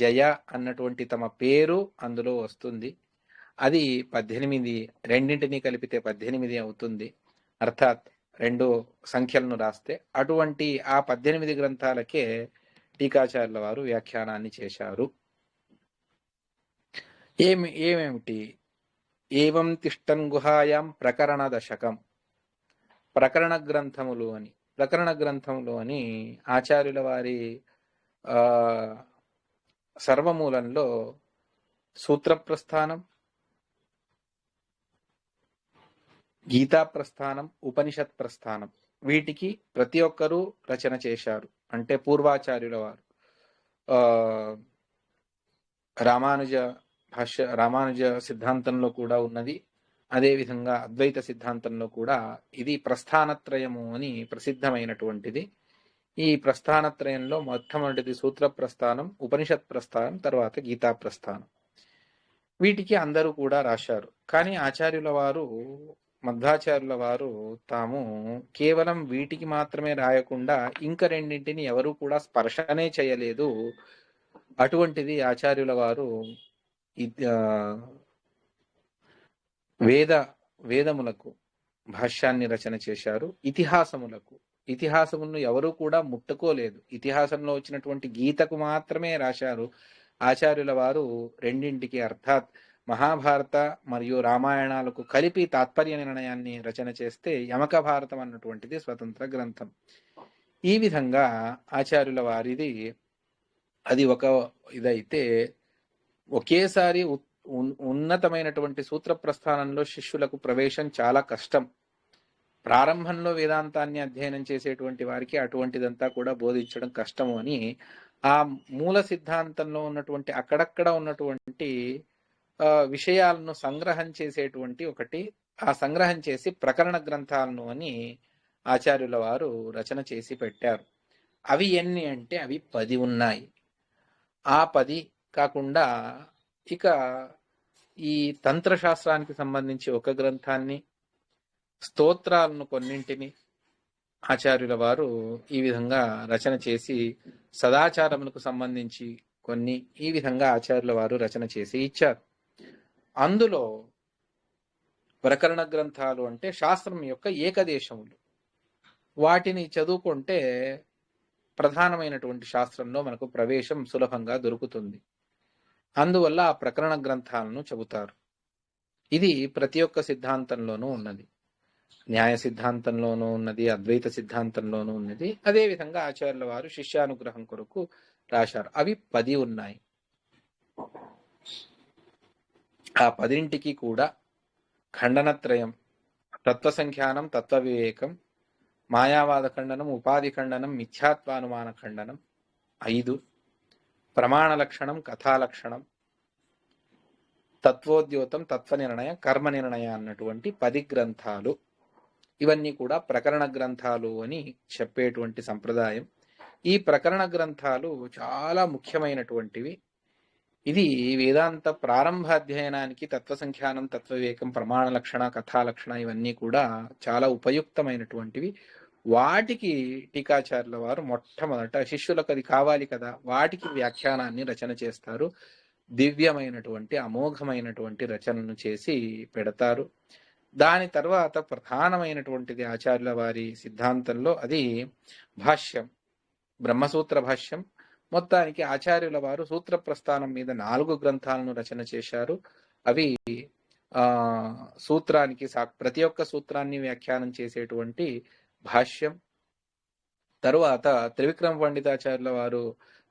జయ అన్నటువంటి తమ పేరు అందులో వస్తుంది. అది 18, రెండింటినీ కలిపితే 18 అవుతుంది. అర్థాత్ 2 సంఖ్యలను రాస్తే అటువంటి ఆ 18 గ్రంథాలకే టీకాచార్యుల వారు వ్యాఖ్యానాన్ని చేశారు. ఏమేమిటి? ఏవం తిష్టన్ గుహాయాం ప్రకరణ దశకం, ప్రకరణ గ్రంథములు అని. ప్రకరణ గ్రంథములు అని ఆచార్యుల వారి సర్వమూలంలో సూత్ర ప్రస్థానం, గీతా ప్రస్థానం, ఉపనిషత్ ప్రస్థానం వీటికి ప్రతి ఒక్కరూ రచన చేశారు. అంటే పూర్వాచార్యుల వారు రామానుజ సిద్ధాంతంలో కూడా ఉన్నది. అదేవిధంగా అద్వైత సిద్ధాంతంలో కూడా ఇది ప్రస్థానత్రయము అని ప్రసిద్ధమైనటువంటిది. ఈ ప్రస్థానత్రయంలో మొట్టమొదటిది సూత్ర ప్రస్థానం, ఉపనిషత్ ప్రస్థానం, తర్వాత గీతా ప్రస్థానం. వీటికి అందరూ కూడా రాశారు. కానీ ఆచార్యుల వారు, మధ్వాచార్యుల వారు తాము కేవలం వీటికి మాత్రమే రాయకుండా ఇంకా రెండింటిని ఎవరు కూడా స్పర్శనే చేయలేదు. అటువంటిది ఆచార్యుల వారు వేదములకు భాష్యాన్ని రచన చేశారు. ఇతిహాసములను ఎవరు కూడా ముట్టుకోలేదు. ఇతిహాసంలో వచ్చినటువంటి గీతకు మాత్రమే రాశారు. ఆచార్యుల వారు రెండింటికి అర్థాత్ మహాభారత మరియు రామాయణాలకు కలిపి తాత్పర్య నిర్ణయాన్ని రచన చేస్తే యమక భారతం అన్నటువంటిది స్వతంత్ర గ్రంథం. ఈ విధంగా ఆచార్యుల వారిది అది ఒక ఇదైతే ఒకేసారి ఉన్నతమైనటువంటి సూత్ర ప్రస్థానంలో శిష్యులకు ప్రవేశం చాలా కష్టం. ప్రారంభంలో వేదాంతాన్ని అధ్యయనం చేసేటువంటి వారికి అటువంటిదంతా కూడా బోధించడం కష్టము అని ఆ మూల సిద్ధాంతంలో ఉన్నటువంటి అక్కడక్కడ ఉన్నటువంటి విషయాలను సంగ్రహం చేసేటువంటి ఒకటి, ఆ సంగ్రహం చేసి ప్రకరణ గ్రంథాలను అని ఆచార్యుల వారు రచన చేసి పెట్టారు. అవి ఎన్ని అంటే అవి 10 ఉన్నాయి. ఆ 10 కాకుండా ఇక ఈ తంత్రశాస్త్రానికి సంబంధించి ఒక గ్రంథాన్ని, స్తోత్రాలను కొన్నింటిని ఆచార్యుల వారు ఈ విధంగా రచన చేసి, సదాచారములకు సంబంధించి కొన్ని ఈ విధంగా ఆచార్యుల వారు రచన చేసి ఇచ్చారు. అందులో ప్రకరణ గ్రంథాలు అంటే శాస్త్రం యొక్క ఏకదేశములు. వాటిని చదువుకుంటే ప్రధానమైనటువంటి శాస్త్రంలో మనకు ప్రవేశం సులభంగా దొరుకుతుంది. అందువల్ల ఆ ప్రకరణ గ్రంథాలను చెబుతారు. ఇది ప్రతి ఒక్క సిద్ధాంతంలోనూ ఉన్నది. న్యాయ సిద్ధాంతంలోనూ ఉన్నది, అద్వైత సిద్ధాంతంలోనూ ఉన్నది. అదేవిధంగా ఆచార్యుల వారు శిష్యానుగ్రహం కొరకు రాశారు. అవి 10 ఉన్నాయి. ఆ 10ంటికి కూడా ఖండనత్రయం, తత్వసంఖ్యానం, తత్వ వివేకం, మాయావాద ఖండనం, ఉపాధి ఖండనం, మిథ్యాత్వానుమాన ఖండనం 5, ప్రమాణ లక్షణం, కథాలక్షణం, తత్వోద్యోతం, తత్వనిర్ణయ, కర్మ నిర్ణయ అన్నటువంటి 10 గ్రంథాలు. ఇవన్నీ కూడా ప్రకరణ గ్రంథాలు అని చెప్పేటువంటి సంప్రదాయం. ఈ ప్రకరణ గ్రంథాలు చాలా ముఖ్యమైనటువంటివి. ఇది వేదాంత ప్రారంభ అధ్యయనానికి తత్వసంఖ్యానం, తత్వవివేకం, ప్రమాణ లక్షణ, కథాలక్షణ ఇవన్నీ కూడా చాలా ఉపయుక్తమైనటువంటివి. వాటికి టీకాచార్యుల వారు మొట్టమొదట శిష్యులకు అది కావాలి కదా, వాటికి వ్యాఖ్యానాన్ని రచన చేస్తారు. దివ్యమైనటువంటి అమోఘమైనటువంటి రచనను చేసి పెడతారు. దాని తర్వాత ప్రధానమైనటువంటిది ఆచార్యుల వారి సిద్ధాంతంలో అది భాష్యం, బ్రహ్మసూత్ర భాష్యం. మొత్తానికి ఆచార్యుల వారు సూత్ర ప్రస్థానం మీద 4 గ్రంథాలను రచన చేశారు. అవి సూత్రానికి ప్రతి ఒక్క సూత్రాన్ని వ్యాఖ్యానం చేసేటువంటి భాష్యం. తరువాత త్రివిక్రమ పండితాచార్యుల వారు,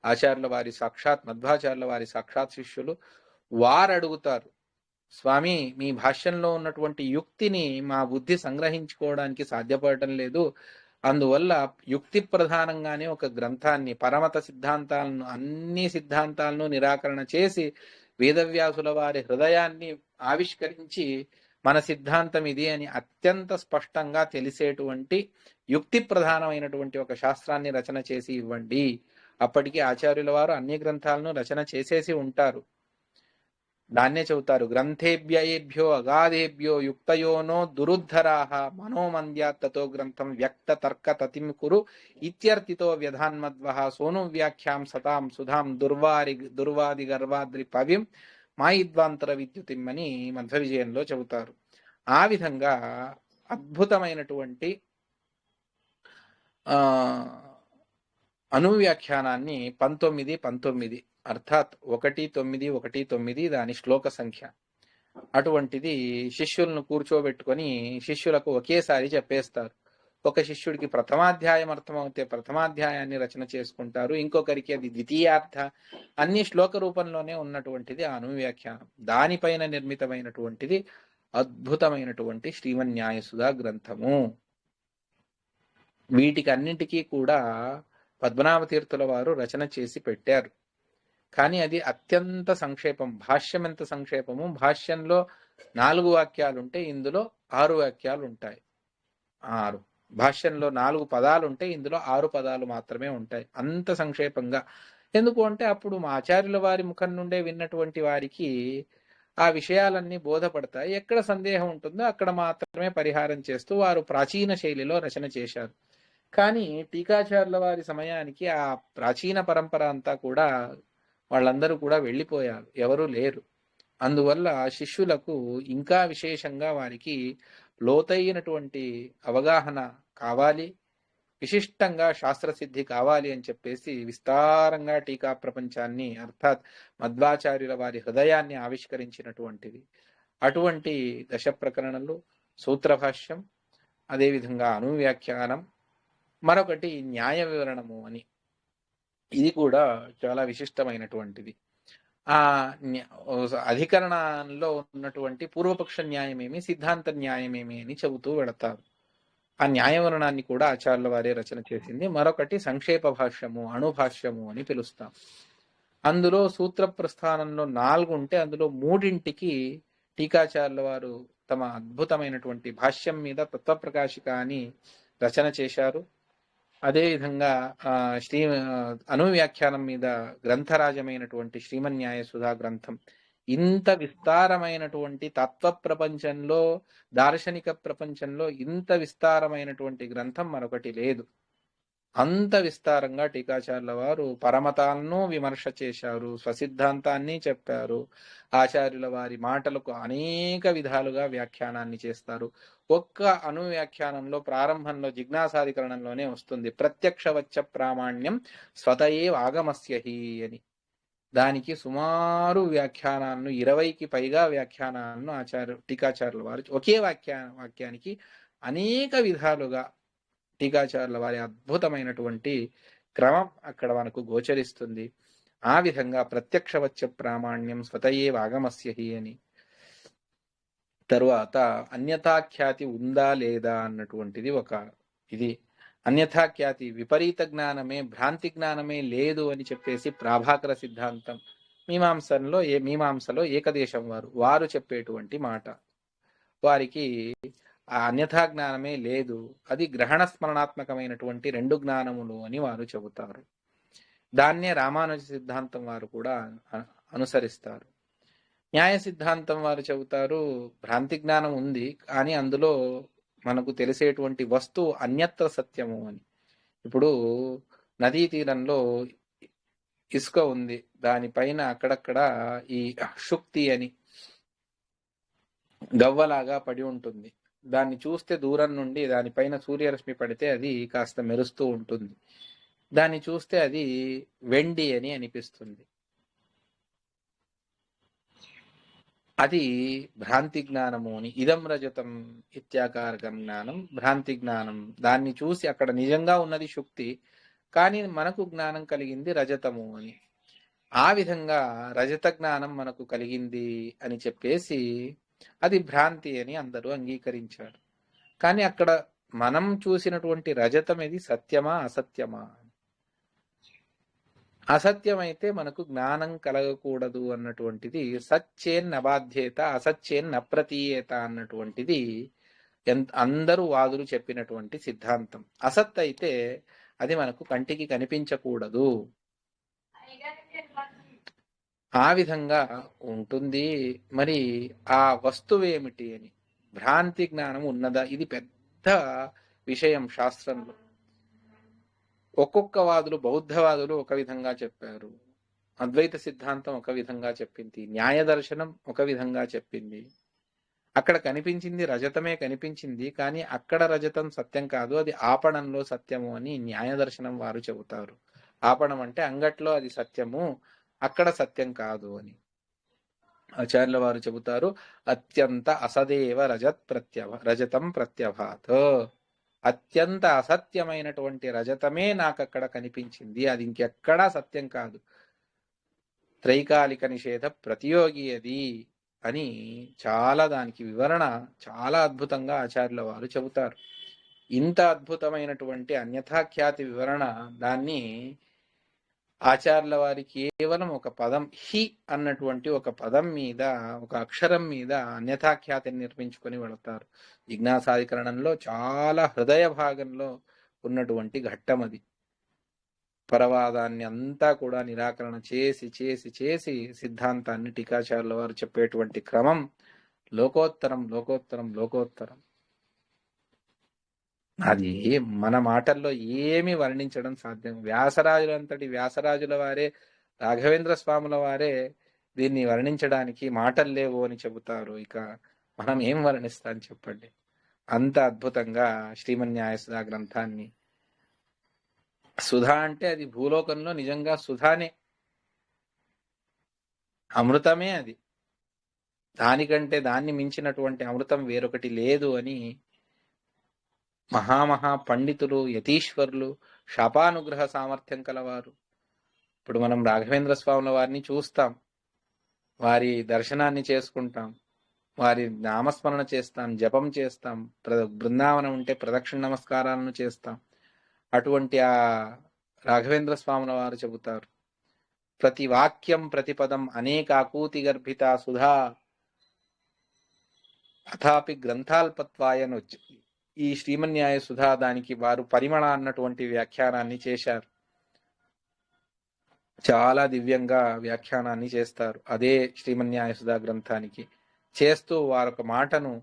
ఆచార్యుల వారి సాక్షాత్ మధ్వాచార్యుల వారి సాక్షాత్ శిష్యులు, వారు అడుగుతారు, స్వామి మీ భాష్యంలో ఉన్నటువంటి యుక్తిని మా బుద్ధి సంగ్రహించుకోవడానికి సాధ్యపడటం లేదు, అందువల్ల యుక్తి ప్రధానంగానే ఒక గ్రంథాన్ని, పరమత సిద్ధాంతాలను, అన్ని సిద్ధాంతాలను నిరాకరణ చేసి వేదవ్యాసుల వారి హృదయాన్ని ఆవిష్కరించి మన సిద్ధాంతం ఇది అని అత్యంత స్పష్టంగా తెలిసేటువంటి యుక్తి ప్రధానమైనటువంటి ఒక శాస్త్రాన్ని రచన చేసి ఇవ్వండి. అప్పటికి ఆచార్యుల వారు అన్ని గ్రంథాలను రచన చేసేసి ఉంటారు. దాన్నే చెబుతారు, గ్రంథేభ్యేభ్యో అగాధేభ్యో యుక్తయోనో దురుద్ధరాహ మనోమంద్యాత్తతో గ్రంథం వ్యక్త తర్క తతిం కురు ఇత్యర్థితో వ్యధాన్మద్వః సోను వ్యాఖ్యాం సతాం సుధాం దుర్వాది గర్వాద్రి పవిం మాయిద్వాంతర విద్యుతిమ్మని మధ్వ విజయంలో చెబుతారు. ఆ విధంగా అద్భుతమైనటువంటి అనువ్యాఖ్యానాన్ని 19 అర్థాత్ 1-9 దాని శ్లోక సంఖ్య. అటువంటిది శిష్యులను కూర్చోబెట్టుకొని శిష్యులకు ఒకేసారి చెప్పేస్తారు. ఒక శిష్యుడికి ప్రథమాధ్యాయం అర్థమవుతే ప్రథమాధ్యాయాన్ని రచన చేసుకుంటారు, ఇంకొకరికి అది ద్వితీయార్థ. అన్ని శ్లోక రూపంలోనే ఉన్నటువంటిది ఆ అనువ్యాఖ్యానం. దానిపైన నిర్మితమైనటువంటిది అద్భుతమైనటువంటి శ్రీమన్యాయసుధా గ్రంథము. వీటికి అన్నింటికీ కూడా పద్మనాభ తీర్థుల వారు రచన చేసి పెట్టారు. కానీ అది అత్యంత సంక్షేపం. భాష్యం ఎంత సంక్షేపము, భాష్యంలో 4 వాక్యాలు ఉంటే ఇందులో 6 వాక్యాలు ఉంటాయి. 6 భాష్యంలో 4 పదాలు ఉంటే ఇందులో 6 పదాలు మాత్రమే ఉంటాయి. అంత సంక్షేపంగా. ఎందుకు అంటే అప్పుడు మా ఆచార్యుల వారి ముఖం నుండే విన్నటువంటి వారికి ఆ విషయాలన్నీ బోధపడతాయి. ఎక్కడ సందేహం ఉంటుందో అక్కడ మాత్రమే పరిహారం చేస్తూ వారు ప్రాచీన శైలిలో రచన చేశారు. కానీ టీకాచార్యుల వారి సమయానికి ఆ ప్రాచీన పరంపర అంతా కూడా వాళ్ళందరూ కూడా వెళ్ళిపోయారు, ఎవరూ లేరు. అందువల్ల శిష్యులకు ఇంకా విశేషంగా వారికి లోతైనటువంటి అవగాహన కావాలి, విశిష్టంగా శాస్త్రసిద్ధి కావాలి అని చెప్పేసి విస్తారంగా టీకా ప్రపంచాన్ని అర్థాత్ మధ్వాచార్యుల వారి హృదయాన్ని ఆవిష్కరించినటువంటిది. అటువంటి దశ ప్రకరణలు, సూత్రభాష్యం, అదేవిధంగా అనువ్యాఖ్యానం, మరొకటి న్యాయ వివరణము అని. ఇది కూడా చాలా విశిష్టమైనటువంటిది. ఆ అధికరణంలో ఉన్నటువంటి పూర్వపక్ష న్యాయమేమి, సిద్ధాంత న్యాయమేమి అని చెబుతూ వెళతారు. ఆ న్యాయవరణాన్ని కూడా ఆచార్యుల వారే రచన చేసింది. మరొకటి సంక్షేప భాష్యము, అణుభాష్యము అని పిలుస్తాం. అందులో సూత్ర ప్రస్థానంలో 4 ఉంటే అందులో 3ంటికి టీకాచార్యుల వారు తమ అద్భుతమైనటువంటి భాష్యం మీద తత్వప్రకాశిక అని రచన చేశారు. అదేవిధంగా అనువ్యాఖ్యానం మీద గ్రంథరాజమైనటువంటి శ్రీమన్యాయ సుధా గ్రంథం. ఇంత విస్తారమైనటువంటి తత్వ ప్రపంచంలో, దార్శనిక ప్రపంచంలో ఇంత విస్తారమైనటువంటి గ్రంథం మరొకటి లేదు. అంత విస్తారంగా టీకాచార్యుల వారు పరమతాలను విమర్శ చేశారు, స్వసిద్ధాంతాన్ని చెప్పారు. ఆచార్యుల వారి మాటలకు అనేక విధాలుగా వ్యాఖ్యానాన్ని చేస్తారు. ఒక్క అనువ్యాఖ్యానంలో ప్రారంభంలో జిజ్ఞాసాధికరణంలోనే వస్తుంది, ప్రత్యక్షవచ్చ ప్రామాణ్యం స్వతయే ఆగమస్యహి అని. దానికి సుమారు వ్యాఖ్యానాలను 20కి పైగా వ్యాఖ్యానాలను టీకాచార్యుల వారు ఒకే వాక్యానికి అనేక విధాలుగా టీకాచార్యుల వారి అద్భుతమైనటువంటి క్రమం అక్కడ మనకు గోచరిస్తుంది. ఆ విధంగా ప్రత్యక్షవచ్చ ప్రామాణ్యం స్వతయే ఆగమస్యహి అని. తరువాత అన్యథాఖ్యాతి ఉందా లేదా అన్నటువంటిది ఒక ఇది. అన్యథాఖ్యాతి విపరీత జ్ఞానమే, భ్రాంతి జ్ఞానమే లేదు అని చెప్పేసి ప్రాభాకర సిద్ధాంతం. మీమాంసలో ఏకదేశం వారు చెప్పేటువంటి మాట. వారికి ఆ అన్యథా జ్ఞానమే లేదు, అది గ్రహణ స్మరణాత్మకమైనటువంటి రెండు జ్ఞానములు అని వారు చెబుతారు. దాన్నే రామానుజ సిద్ధాంతం వారు కూడా అనుసరిస్తారు. న్యాయ సిద్ధాంతం వారు చెబుతారు భ్రాంతి జ్ఞానం ఉంది, కానీ అందులో మనకు తెలిసేటువంటి వస్తువు అన్యత్ర సత్యము అని. ఇప్పుడు నదీ తీరంలో ఇసుక ఉంది, దానిపైన అక్కడక్కడ ఈ శుక్తి అని గవ్వలాగా పడి ఉంటుంది. దాన్ని చూస్తే దూరం నుండి దానిపైన సూర్యరశ్మి పడితే అది కాస్త మెరుస్తూ ఉంటుంది. దాన్ని చూస్తే అది వెండి అని అనిపిస్తుంది. అది భ్రాంతి జ్ఞానము అని. ఇదం రజతం ఇత్యాకారకం జ్ఞానం భ్రాంతి జ్ఞానం. దాన్ని చూసి అక్కడ నిజంగా ఉన్నది శుక్తి, కానీ మనకు జ్ఞానం కలిగింది రజతము అని. ఆ విధంగా రజత జ్ఞానం మనకు కలిగింది అని చెప్పేసి అది భ్రాంతి అని అందరూ అంగీకరించారు. కానీ అక్కడ మనం చూసినటువంటి రజతం ఇది సత్యమా అసత్యమా? అసత్యమైతే మనకు జ్ఞానం కలగకూడదు అన్నటువంటిది సత్యేన్ నబాధ్యేత అసత్యేన్ నప్రతీయేత అన్నటువంటిది అందరూ వాదులు చెప్పినటువంటి సిద్ధాంతం. అసత్ అయితే అది మనకు కంటికి కనిపించకూడదు, ఆ విధంగా ఉంటుంది. మరి ఆ వస్తువు ఏమిటి అని భ్రాంతి జ్ఞానం ఉన్నదా? ఇది పెద్ద విషయం శాస్త్రంలో. ఒక్కొక్క వాదులు, బౌద్ధవాదులు ఒక విధంగా చెప్పారు, అద్వైత సిద్ధాంతం ఒక విధంగా చెప్పింది, న్యాయ దర్శనం ఒక విధంగా చెప్పింది. అక్కడ కనిపించింది రజతమే కనిపించింది, కానీ అక్కడ రజతం సత్యం కాదు, అది ఆపణంలో సత్యము అని న్యాయ దర్శనం వారు చెబుతారు. ఆపణం అంటే అంగట్లో అది సత్యము, అక్కడ సత్యం కాదు అని. ఆచార్యుల వారు చెబుతారు అత్యంత అసదేవ రజతం ప్రత్యభాత్. అత్యంత అసత్యమైనటువంటి రజతమే నాకు అక్కడ కనిపించింది, అది ఇంకెక్కడా సత్యం కాదు. త్రైకాలిక నిషేధ ప్రతియోగి అది అని చాలా దానికి వివరణ చాలా అద్భుతంగా ఆచార్యుల వారు చెబుతారు. ఇంత అద్భుతమైనటువంటి అన్యథాఖ్యాతి వివరణ దాన్ని ఆచార్యుల వారి కేవలం ఒక పదం హి అన్నటువంటి ఒక పదం మీద, ఒక అక్షరం మీద అన్యథాఖ్యాతిని నిర్మించుకొని వెళతారు. జిజ్ఞాసాధికరణంలో చాలా హృదయ భాగంలో ఉన్నటువంటి ఘట్టం అది. పరవాదాన్ని అంతా కూడా నిరాకరణ చేసి చేసి చేసి సిద్ధాంతాన్ని టీకాచార్యుల వారు చెప్పేటువంటి క్రమం లోకోత్తరం లోకోత్తరం లోకోత్తరం. అది మన మాటల్లో ఏమి వర్ణించడం సాధ్యం. వ్యాసరాజులంతటి వ్యాసరాజుల వారే, రాఘవేంద్ర స్వాముల వారే దీన్ని వర్ణించడానికి మాటలు లేవు అని చెబుతారు. ఇక మనం ఏం వర్ణిస్తాం చెప్పండి. అంత అద్భుతంగా శ్రీమన్యాయసుధా గ్రంథాన్ని, సుధా అంటే అది భూలోకంలో నిజంగా సుధానే, అమృతమే అది. దానికంటే దాన్ని మించినటువంటి అమృతం వేరొకటి లేదు అని మహామహా పండితులు, యతీశ్వరులు, శాపానుగ్రహ సామర్థ్యం కలవారు. ఇప్పుడు మనం రాఘవేంద్ర స్వాముల వారిని చూస్తాం, వారి దర్శనాన్ని చేసుకుంటాం, వారి నామస్మరణ చేస్తాం, జపం చేస్తాం, బృందావనం ఉంటే ప్రదక్షిణ నమస్కారాలను చేస్తాం. అటువంటి ఆ రాఘవేంద్ర స్వాముల వారు చెబుతారు ప్రతి వాక్యం ప్రతిపదం అనేక ఆకూతి గర్భిత సుధా అథాపి గ్రంథాల్పత్వాయని వచ్చింది. ఈ శ్రీమన్యాయ సుధా దానికి వారు పరిమళ అన్నటువంటి వ్యాఖ్యానాన్ని చేశారు. చాలా దివ్యంగా వ్యాఖ్యానాన్ని చేస్తారు అదే శ్రీమన్యాయ సుధా గ్రంథానికి. చేస్తూ వారొక మాటను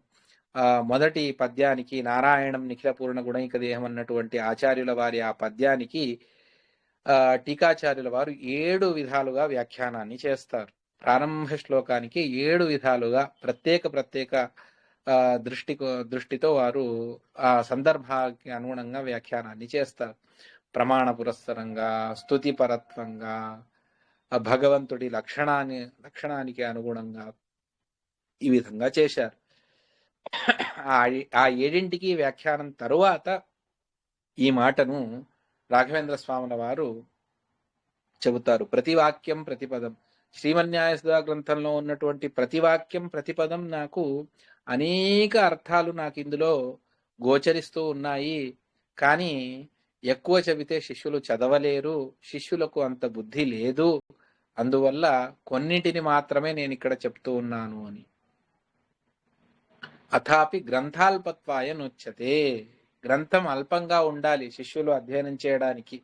మొదటి పద్యానికి నారాయణం నిఖిల పూర్ణ గుణైక దేహం అన్నటువంటి ఆచార్యుల వారి ఆ పద్యానికి టీకాచార్యుల వారు 7 విధాలుగా వ్యాఖ్యానాన్ని చేస్తారు. ప్రారంభ శ్లోకానికి 7 విధాలుగా ప్రత్యేక దృష్టితో వారు ఆ సందర్భానికి అనుగుణంగా వ్యాఖ్యానాన్ని చేస్తారు. ప్రమాణ పురస్సరంగా, స్తుతి పరత్వంగా, భగవంతుడి లక్షణానికి అనుగుణంగా ఈ విధంగా చేశారు. ఆ 7ంటికి వ్యాఖ్యానం తరువాత ఈ మాటను రాఘవేంద్ర స్వాముల వారు చెబుతారు. ప్రతివాక్యం ప్రతిపదం. శ్రీమన్యాయసుధా గ్రంథంలో ఉన్నటువంటి ప్రతివాక్యం ప్రతిపదం నాకు అనేక అర్థాలు నాకు ఇందులో గోచరిస్తూ ఉన్నాయి, కానీ ఎక్కువ చెబితే శిష్యులు చదవలేరు, శిష్యులకు అంత బుద్ధి లేదు, అందువల్ల కొన్నిటిని మాత్రమే నేను ఇక్కడ చెప్తూ ఉన్నాను అని. అథాపి గ్రంథాల్పత్వాయ నొచ్యతే. గ్రంథం అల్పంగా ఉండాలి శిష్యులు అధ్యయనం చేయడానికి,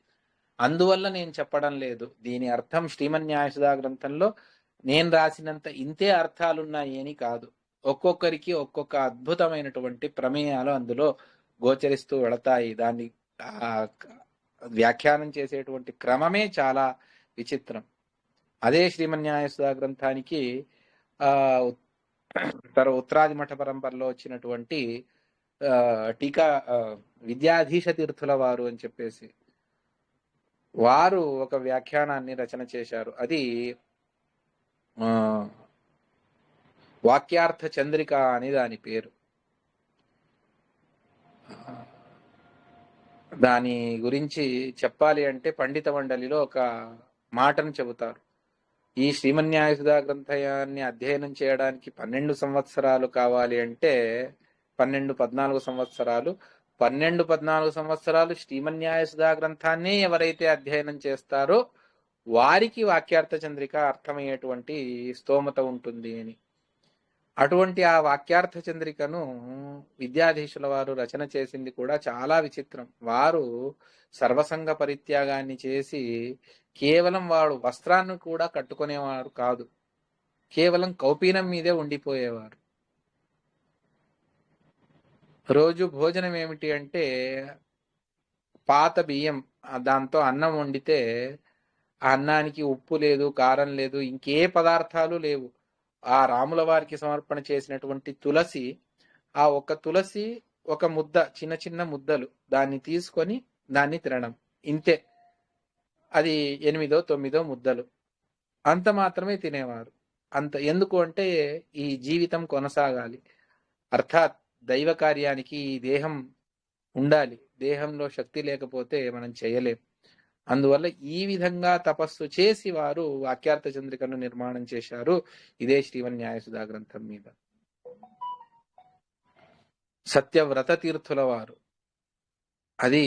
అందువల్ల నేను చెప్పడం లేదు. దీని అర్థం శ్రీమన్యాయసుధా గ్రంథంలో నేను రాసినంత ఇంతే అర్థాలున్నాయి అని కాదు. ఒక్కొక్కరికి ఒక్కొక్క అద్భుతమైనటువంటి ప్రమేయాలు అందులో గోచరిస్తూ వెళతాయి. దాన్ని వ్యాఖ్యానం చేసేటువంటి క్రమమే చాలా విచిత్రం. అదే శ్రీమన్యాయసుధా గ్రంథానికి ఉత్తరాది మఠ పరంపరలో వచ్చినటువంటి టీకా విద్యాధీశ తీర్థుల వారు అని చెప్పేసి వారు ఒక వ్యాఖ్యానాన్ని రచన చేశారు. అది వాక్యార్థ చంద్రిక అని దాని పేరు. దాని గురించి చెప్పాలి అంటే పండిత మండలిలో ఒక మాటను చెబుతారు. ఈ శ్రీమన్యాయసుధా గ్రంథాన్ని అధ్యయనం చేయడానికి 12 సంవత్సరాలు కావాలి అంటే 12-14 సంవత్సరాలు 12-14 సంవత్సరాలు శ్రీమన్యాయసుధా గ్రంథాన్ని ఎవరైతే అధ్యయనం చేస్తారో వారికి వాక్యార్థ చంద్రిక అర్థమయ్యేటువంటి స్తోమత ఉంటుంది అని. అటువంటి ఆ వాక్యార్థ చంద్రికను విద్యాధీశుల వారు రచన చేసింది కూడా చాలా విచిత్రం. వారు సర్వసంగ పరిత్యాగాన్ని చేసి కేవలం వాడు వస్త్రాన్ని కూడా కట్టుకునేవారు కాదు, కేవలం కౌపీనం మీదే ఉండిపోయేవారు. రోజు భోజనం ఏమిటి అంటే పాత బియ్యం, దాంతో అన్నం వండితే ఆ అన్నానికి ఉప్పు లేదు, కారం లేదు, ఇంకే పదార్థాలు లేవు. ఆ రాముల వారికి సమర్పణ చేసినటువంటి తులసి, ఆ ఒక తులసి ఒక ముద్ద, చిన్న చిన్న ముద్దలు, దాన్ని తీసుకొని దాన్ని తినడం, ఇంతే. అది 8-9 ముద్దలు, అంత మాత్రమే తినేవారు. అంత ఎందుకు అంటే ఈ జీవితం కొనసాగాలి, అర్థాత్ దైవ కార్యానికి ఈ దేహం ఉండాలి. దేహంలో శక్తి లేకపోతే మనం చేయలేం. అందువల్ల ఈ విధంగా తపస్సు చేసి వారు వాక్యార్థ చంద్రికను నిర్మాణం చేశారు. ఇదే శ్రీమన్యాయసుధా గ్రంథం మీద. సత్యవ్రత తీర్థుల వారు, అది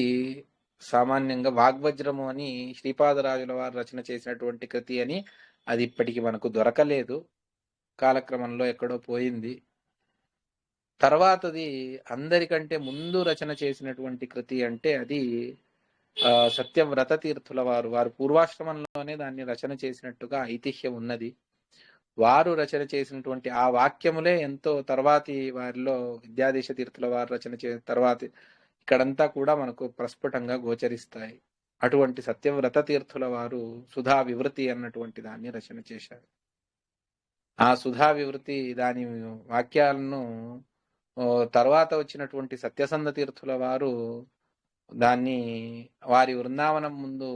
సామాన్యంగా వాగ్వజ్రము అని శ్రీపాదరాజుల వారు రచన చేసినటువంటి కృతి అని, అది ఇప్పటికి మనకు దొరకలేదు, కాలక్రమంలో ఎక్కడో పోయింది. తర్వాతది అందరికంటే ముందు రచన చేసినటువంటి కృతి అంటే అది సత్యవ్రత తీర్థుల వారు. వారు పూర్వాశ్రమంలోనే దాన్ని రచన చేసినట్టుగా ఐతిహ్యం ఉన్నది. వారు రచన చేసినటువంటి ఆ వాక్యములే ఎంతో తర్వాతి వారిలో విద్యాధీశ తీర్థుల వారు రచన చేసిన తర్వాతి ఇక్కడంతా కూడా మనకు ప్రస్ఫుటంగా గోచరిస్తాయి. అటువంటి సత్యవ్రత తీర్థుల వారు సుధా వివృతి అన్నటువంటి దాన్ని రచన చేశారు. ఆ సుధా వివృతి దాని వాక్యాలను తర్వాత వచ్చినటువంటి సత్యసంధ తీర్థుల వారు దాన్ని వారి వృందావనం ముందు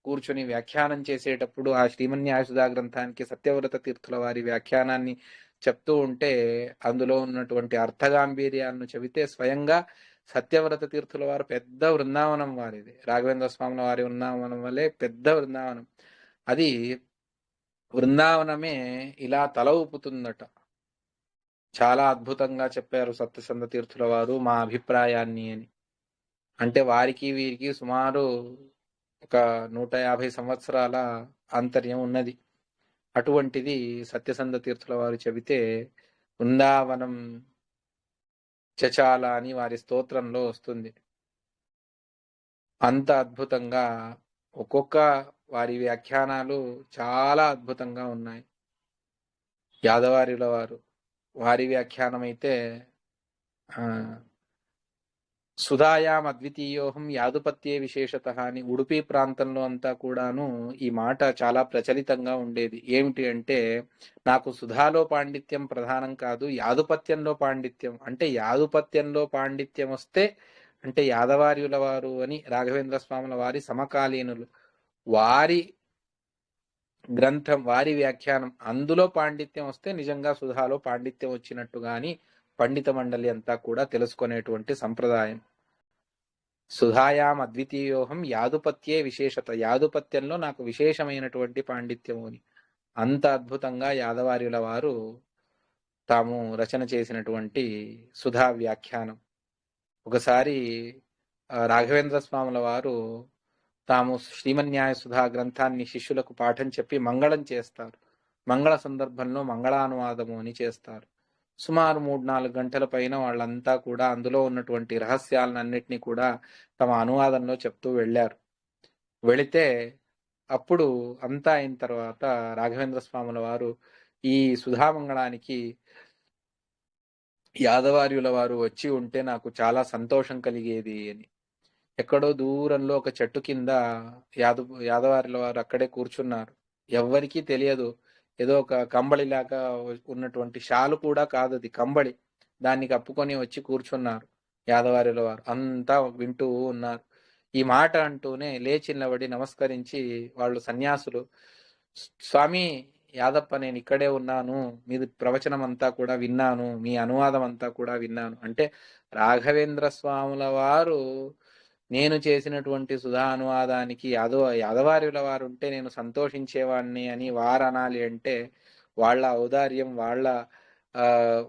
కూర్చొని వ్యాఖ్యానం చేసేటప్పుడు ఆ శ్రీమన్యాయసుధా గ్రంథానికి సత్యవ్రత తీర్థుల వారి వ్యాఖ్యానాన్ని చెప్తూ ఉంటే అందులో ఉన్నటువంటి అర్థగాంభీర్యాలను చెబితే స్వయంగా సత్యవ్రత తీర్థుల వారు పెద్ద వృందావనం వారిది, రాఘవేంద్ర స్వాముల వారి వృందావనం వల్లే పెద్ద వృందావనం. అది వృందావనమే ఇలా తల ఊపుతుందట. చాలా అద్భుతంగా చెప్పారు సత్యసంధ తీర్థుల వారు మా అభిప్రాయాన్ని అని. అంటే వారికి వీరికి సుమారు ఒక 150 సంవత్సరాల ఆంతర్యం ఉన్నది. అటువంటిది సత్యసంధ తీర్థుల వారు చెబితే వృందావనం చచాల అని వారి స్తోత్రంలో వస్తుంది. అంత అద్భుతంగా ఒక్కొక్క వారి వ్యాఖ్యానాలు చాలా అద్భుతంగా ఉన్నాయి. యాదవారిల వారు వారి వ్యాఖ్యానం అయితే సుధాయాం అద్వితీయోహం యాదుపత్యే విశేషత అని ఉడుపి ప్రాంతంలో అంతా కూడాను ఈ మాట చాలా ప్రచలితంగా ఉండేది. ఏమిటి అంటే నాకు సుధాలో పాండిత్యం ప్రధానం కాదు, యాదుపత్యంలో పాండిత్యం. అంటే యాదుపత్యంలో పాండిత్యం వస్తే అంటే యాదవార్యుల వారు అని రాఘవేంద్ర స్వాముల వారి సమకాలీనులు, వారి గ్రంథం వారి వ్యాఖ్యానం అందులో పాండిత్యం వస్తే నిజంగా సుధాలో పాండిత్యం వచ్చినట్టుగా అని పండిత మండలి అంతా కూడా తెలుసుకునేటువంటి సంప్రదాయం. సుధాయాం అద్వితీయోహం యాదుపత్యే విశేషత, యాదుపత్యంలో నాకు విశేషమైనటువంటి పాండిత్యము అని. అంత అద్భుతంగా యాదవార్యుల వారు తాము రచన చేసినటువంటి సుధా వ్యాఖ్యానం. ఒకసారి రాఘవేంద్ర స్వాముల వారు తాము శ్రీమన్యాయ సుధా గ్రంథాన్ని శిష్యులకు పాఠం చెప్పి మంగళం చేస్తారు. మంగళ సందర్భంలో మంగళానువాదము అని చేస్తారు. సుమారు 3-4 గంటల పైన వాళ్ళంతా కూడా అందులో ఉన్నటువంటి రహస్యాలన్నింటినీ కూడా తమ అనువాదంలో చెప్తూ వెళ్ళారు. వెళితే అప్పుడు అంతా అయిన తర్వాత రాఘవేంద్ర స్వాముల వారు ఈ సుధామంగళానికి యాదవార్యుల వారు వచ్చి ఉంటే నాకు చాలా సంతోషం కలిగేది అని. ఎక్కడో దూరంలో ఒక చెట్టు కింద యాదవార్యుల వారు అక్కడే కూర్చున్నారు. ఎవ్వరికీ తెలియదు. ఏదో ఒక కంబళిలాగా ఉన్నటువంటి షాలు కూడా కాదు, అది కంబళి. దాన్ని కప్పుకొని వచ్చి కూర్చున్నారు యాదవార్యుల వారు. అంతా వింటూ ఉన్నారు. ఈ మాట అంటూనే లేచి నిలబడి నమస్కరించి వాళ్ళు సన్యాసులు, స్వామి యాదప్ప, నేను ఇక్కడే ఉన్నాను, మీది ప్రవచనం అంతా కూడా విన్నాను, మీ అనువాదం అంతా కూడా విన్నాను అంటే రాఘవేంద్ర స్వాముల వారు నేను చేసినటువంటి సుధా అనువాదానికి యాదవార్యుల వారు ఉంటే నేను సంతోషించేవాడిని అని వారు అనాలి అంటే వాళ్ళ ఔదార్యం,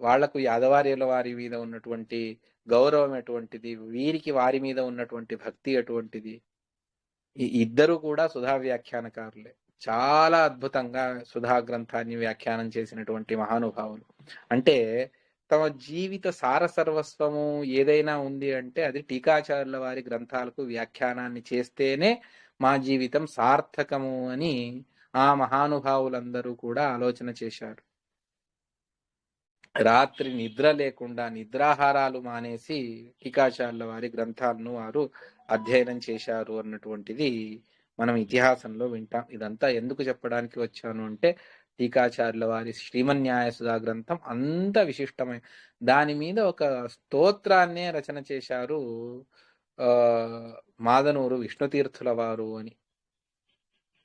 వాళ్లకు యాదవార్యుల వారి మీద ఉన్నటువంటి గౌరవం ఎటువంటిది, వీరికి వారి మీద ఉన్నటువంటి భక్తి ఎటువంటిది. ఇద్దరు కూడా సుధా వ్యాఖ్యానకారులే. చాలా అద్భుతంగా సుధా గ్రంథాన్ని వ్యాఖ్యానం చేసినటువంటి మహానుభావులు. అంటే తమ జీవిత సారసర్వస్వము ఏదైనా ఉంది అంటే అది టీకాచార్యుల వారి గ్రంథాలకు వ్యాఖ్యానాన్ని చేస్తేనే మా జీవితం సార్థకము అని ఆ మహానుభావులందరూ కూడా ఆలోచన చేశారు. రాత్రి నిద్ర లేకుండా నిద్రాహారాలు మానేసి టీకాచార్యుల వారి గ్రంథాలను వారు అధ్యయనం చేశారు అన్నటువంటిది మనం ఇతిహాసంలో వింటాం. ఇదంతా ఎందుకు చెప్పడానికి వచ్చాను అంటే టీకాచార్యుల వారి శ్రీమన్యాయ సుధా గ్రంథం అంత విశిష్టమైన, దాని మీద ఒక స్తోత్రాన్నే రచన చేశారు మాదనూరు విష్ణుతీర్థుల వారు అని.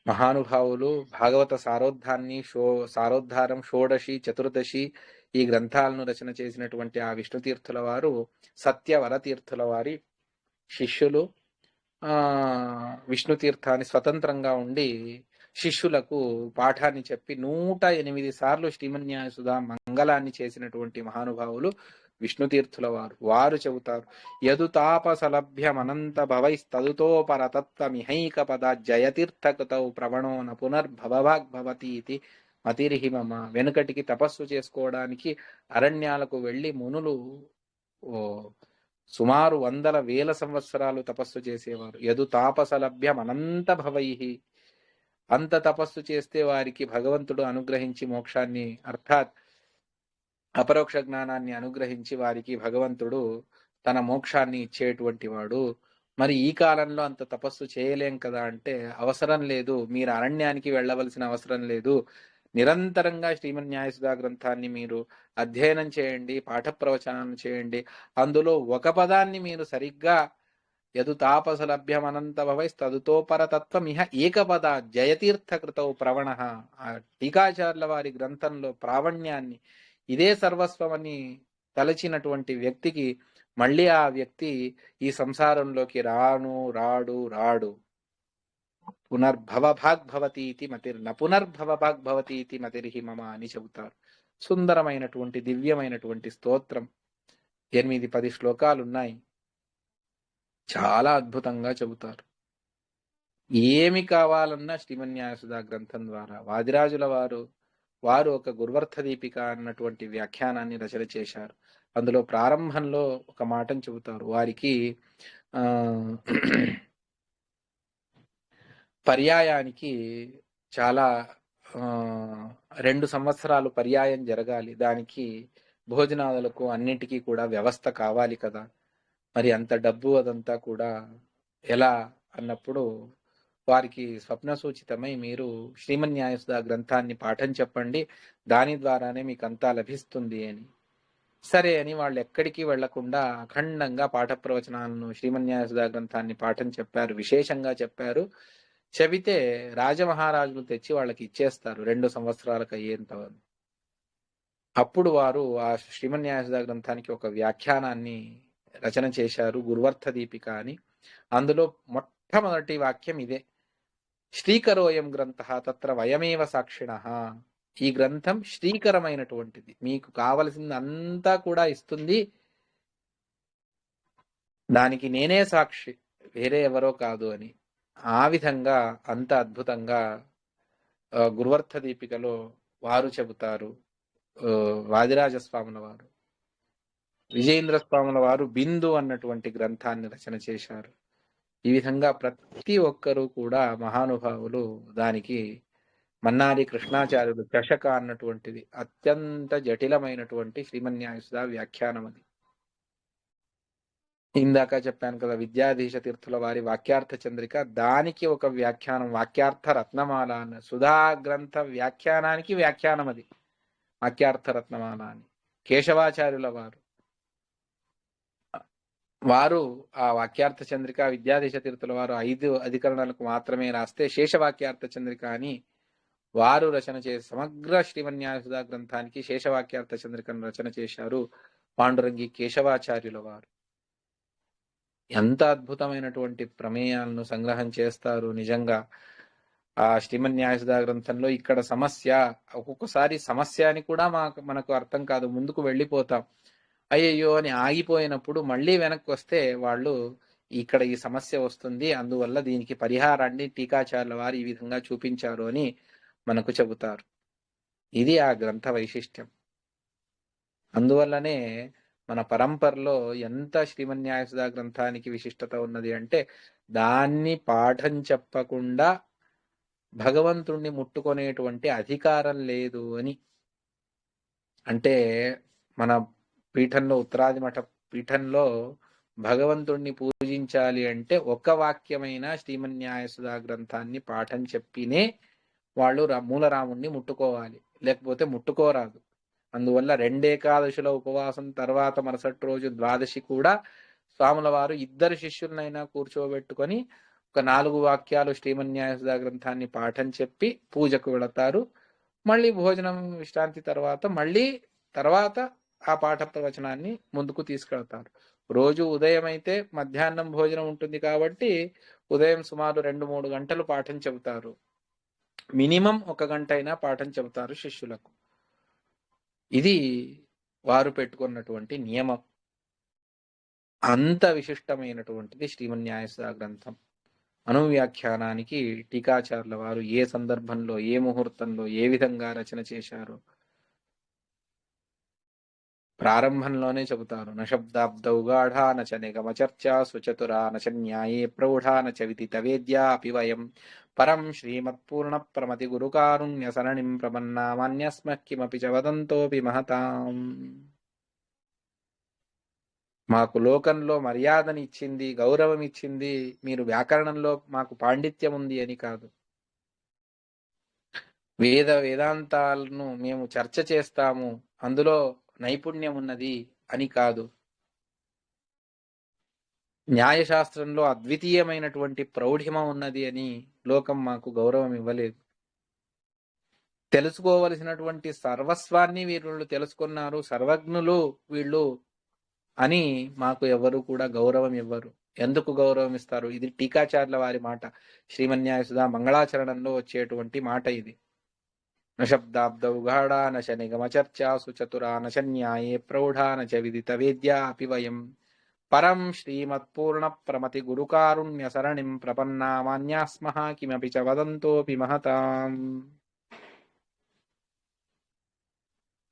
మహానుభావులు భాగవత సారోద్ధారం షోడశి చతుర్దశి ఈ గ్రంథాలను రచన చేసినటువంటి ఆ విష్ణుతీర్థుల వారు సత్యవరతీర్థుల వారి శిష్యులు. విష్ణుతీర్థాన్ని స్వతంత్రంగా ఉండి శిష్యులకు పాఠాన్ని చెప్పి 108 సార్లు శ్రీమన్యాయ సుధా మంగళాన్ని చేసినటువంటి మహానుభావులు విష్ణుతీర్థుల వారు చెబుతారు, యదు తాపసలభ్యమనంత భవైస్తదుతో పరతత్వమిహైక పద జయతీర్థకృతౌ ప్రవణో న పునర్భవభాగ్భవతి ఇది మతిరిహి మమ. వెనుకటికి తపస్సు చేసుకోవడానికి అరణ్యాలకు వెళ్ళి మునులు సుమారు 100,000 సంవత్సరాలు తపస్సు చేసేవారు. యదు తాపసలభ్యం అనంత భవై, అంత తపస్సు చేస్తే వారికి భగవంతుడు అనుగ్రహించి మోక్షాన్ని, అర్థాత్ అపరోక్ష జ్ఞానాన్ని అనుగ్రహించి వారికి భగవంతుడు తన మోక్షాన్ని ఇచ్చేటువంటి వాడు. మరి ఈ కాలంలో అంత తపస్సు చేయలేం కదా అంటే అవసరం లేదు, మీరు అరణ్యానికి వెళ్ళవలసిన అవసరం లేదు, నిరంతరంగా శ్రీమన్యాయ సుధా గ్రంథాన్ని మీరు అధ్యయనం చేయండి, పాఠ ప్రవచనాన్ని చేయండి. అందులో ఒక పదాన్ని మీరు సరిగ్గా యదు తాపసలభ్యమనంత భవై తదుతో పరతత్వమిహ ఏకపద జయతీర్థకృతౌ ప్రవణ. ఆ టీకాచార్యుల వారి గ్రంథంలో ప్రావణ్యాన్ని, ఇదే సర్వస్వమని తలచినటువంటి వ్యక్తికి మళ్ళీ ఆ వ్యక్తి ఈ సంసారంలోకి రాడు. పునర్భవభాగ్భవతి ఇది మతిర్న పునర్భవభాగ్భవతి ఇది మతిర్హి మమ అని చెబుతారు. సుందరమైనటువంటి దివ్యమైనటువంటి స్తోత్రం, 8-10 శ్లోకాలున్నాయి. చాలా అద్భుతంగా చెబుతారు. ఏమి కావాలన్నా శ్రీమన్యాయ సుధా గ్రంథం ద్వారా వాదిరాజుల వారు ఒక గుర్వర్ధ దీపిక అన్నటువంటి వ్యాఖ్యానాన్ని రచన చేశారు. అందులో ప్రారంభంలో ఒక మాటను చెబుతారు, వారికి పర్యాయానికి చాలా 2 సంవత్సరాలు పర్యాయం జరగాలి, దానికి భోజనాదులకు అన్నింటికీ కూడా వ్యవస్థ కావాలి కదా, మరి అంత డబ్బు అదంతా కూడా ఎలా అన్నప్పుడు వారికి స్వప్న సూచితమై మీరు శ్రీమన్యాయ సుధా గ్రంథాన్ని పాఠం చెప్పండి, దాని ద్వారానే మీకు అంతా లభిస్తుంది అని. సరే అని వాళ్ళు ఎక్కడికి వెళ్లకుండా అఖండంగా పాఠ ప్రవచనాలను శ్రీమన్యాయ సుధా గ్రంథాన్ని పాఠం చెప్పారు, విశేషంగా చెప్పారు. చెబితే రాజమహారాజులు తెచ్చి వాళ్ళకి ఇచ్చేస్తారు 2 సంవత్సరాలకు అయ్యేంత. అప్పుడు వారు ఆ శ్రీమన్యాయ సుధా గ్రంథానికి ఒక వ్యాఖ్యానాన్ని రచన చేశారు, గుర్వర్ధ దీపిక అని. అందులో మొట్టమొదటి వాక్యం ఇదే, శ్రీకరోయం గ్రంథ తత్ర వయమేవ సాక్షిణః. ఈ గ్రంథం శ్రీకరమైనటువంటిది, మీకు కావలసింది అంతా కూడా ఇస్తుంది, దానికి నేనే సాక్షి, వేరే ఎవరో కాదు అని. ఆ విధంగా అంత అద్భుతంగా గురువర్ధ దీపికలో వారు చెబుతారు. వాదిరాజస్వాముల వారు, విజయేంద్ర స్వాముల వారు బిందు అన్నటువంటి గ్రంథాన్ని రచన చేశారు. ఈ విధంగా ప్రతి ఒక్కరూ కూడా మహానుభావులు దానికి మన్నారి కృష్ణాచార్యులు చషక అన్నటువంటిది అత్యంత జటిలమైనటువంటి శ్రీమన్యాయసుధ వ్యాఖ్యానం అది. ఇందాక చెప్పాను కదా, విద్యాధీశ తీర్థుల వారి వాక్యార్థ చంద్రిక, దానికి ఒక వ్యాఖ్యానం వాక్యార్థ రత్నమాల అన్న సుధా గ్రంథ వ్యాఖ్యానానికి వ్యాఖ్యానం అది వాక్యార్థ రత్నమాల అని. కేశవాచార్యుల వారు ఆ వాక్యార్థ చంద్రిక విద్యాధీశ తీర్థుల వారు 5 అధికరణాలకు మాత్రమే రాస్తే శేషవాక్యార్థ చంద్రిక అని వారు రచన చేసి సమగ్ర శ్రీమన్యాయసుధా గ్రంథానికి శేషవాక్యార్థ చంద్రికను రచన చేశారు పాండురంగి కేశవాచార్యుల వారు. ఎంత అద్భుతమైనటువంటి ప్రమేయాలను సంగ్రహం చేస్తారు నిజంగా ఆ శ్రీమన్యాయసుధా గ్రంథంలో. ఇక్కడ సమస్య, ఒక్కొక్కసారి సమస్య అని కూడా మనకు అర్థం కాదు, ముందుకు వెళ్ళిపోతాం, అయ్యయ్యో అని ఆగిపోయినప్పుడు మళ్ళీ వెనక్కి వస్తే వాళ్ళు ఇక్కడ ఈ సమస్య వస్తుంది, అందువల్ల దీనికి పరిహారాన్ని టీకాచార్యుల వారు ఈ విధంగా చూపించారు అని మనకు చెబుతారు. ఇది ఆ గ్రంథ వైశిష్ట్యం. అందువల్లనే మన పరంపరలో ఎంత శ్రీమన్యాయసుధా గ్రంథానికి విశిష్టత ఉన్నది అంటే, దాన్ని పాఠం చెప్పకుండా భగవంతుణ్ణి ముట్టుకునేటువంటి అధికారం లేదు అని. అంటే మన పీఠంలో, ఉత్తరాది మఠ పీఠంలో భగవంతుణ్ణి పూజించాలి అంటే ఒక వాక్యమైన శ్రీమన్యాయసుధా గ్రంథాన్ని పాఠం చెప్పినే వాళ్ళు మూలరాముణ్ణి ముట్టుకోవాలి, లేకపోతే ముట్టుకోరాదు. అందువల్ల 2 ఏకాదశుల ఉపవాసం తర్వాత మరుసటి రోజు ద్వాదశి కూడా స్వాముల వారు 2 శిష్యులనైనా కూర్చోబెట్టుకొని ఒక 4 వాక్యాలు శ్రీమన్యాయసుధా గ్రంథాన్ని పాఠం చెప్పి పూజకు వెళతారు. మళ్ళీ భోజనం విశ్రాంతి తర్వాత ఆ పాఠ ప్రవచనాన్ని ముందుకు తీసుకెళ్తారు. రోజు ఉదయం అయితే మధ్యాహ్నం భోజనం ఉంటుంది కాబట్టి ఉదయం సుమారు 2-3 గంటలు పాఠం చెబుతారు. మినిమం 1 గంట అయినా పాఠం చెబుతారు శిష్యులకు. ఇది వారు పెట్టుకున్నటువంటి నియమం. అంత విశిష్టమైనటువంటిది శ్రీమన్యాయసుధా గ్రంథం. అనువ్యాఖ్యానానికి టీకాచార్యుల వారు ఏ సందర్భంలో, ఏ ముహూర్తంలో, ఏ విధంగా రచన చేశారు ప్రారంభంలోనే చెబుతారు. నశబ్దాబ్దౌ గాఢా నచ నిగమ చర్చా సుచతురా నచ న్యాయే ప్రౌఢా నచ విదిత వేద్యా అపి వయం పరం శ్రీమత్పూర్ణ ప్రమతి గురుకారుణ్య సరణిం ప్రపన్నామాన్యస్మః కిమపి చ వదంతోపి మహతాం. మాకు లోకంలో మర్యాదని ఇచ్చింది, గౌరవం ఇచ్చింది మీరు వ్యాకరణంలో మాకు పాండిత్యం ఉంది అని కాదు, వేదాంతాలను మేము చర్చ చేస్తాము అందులో నైపుణ్యం ఉన్నది అని కాదు, న్యాయశాస్త్రంలో అద్వితీయమైనటువంటి ప్రౌఢిమ ఉన్నది అని లోకం మాకు గౌరవం ఇవ్వలేదు. తెలుసుకోవలసినటువంటి సర్వస్వాన్ని వీళ్ళు తెలుసుకున్నారు, సర్వజ్ఞులు వీళ్ళు అని మాకు ఎవరు కూడా గౌరవం ఇవ్వరు. ఎందుకు గౌరవం ఇస్తారు? ఇది టీకాచార్యుల వారి మాట. శ్రీమన్యాయసుధా మంగళాచరణంలో వచ్చేటువంటి మాట ఇది. నశబ్దాబ్దౌ గాఢా నచ నిగమ చర్చా సుచతురా నచ న్యాయే ప్రౌఢా నచ విదిత వేద్యా అపి వయం పరం శ్రీమత్పూర్ణ ప్రమతి గురుకారుణ్య సరణిం ప్రపన్నామాన్యాస్మః కిమపి చ వదంతోపి మహతాం.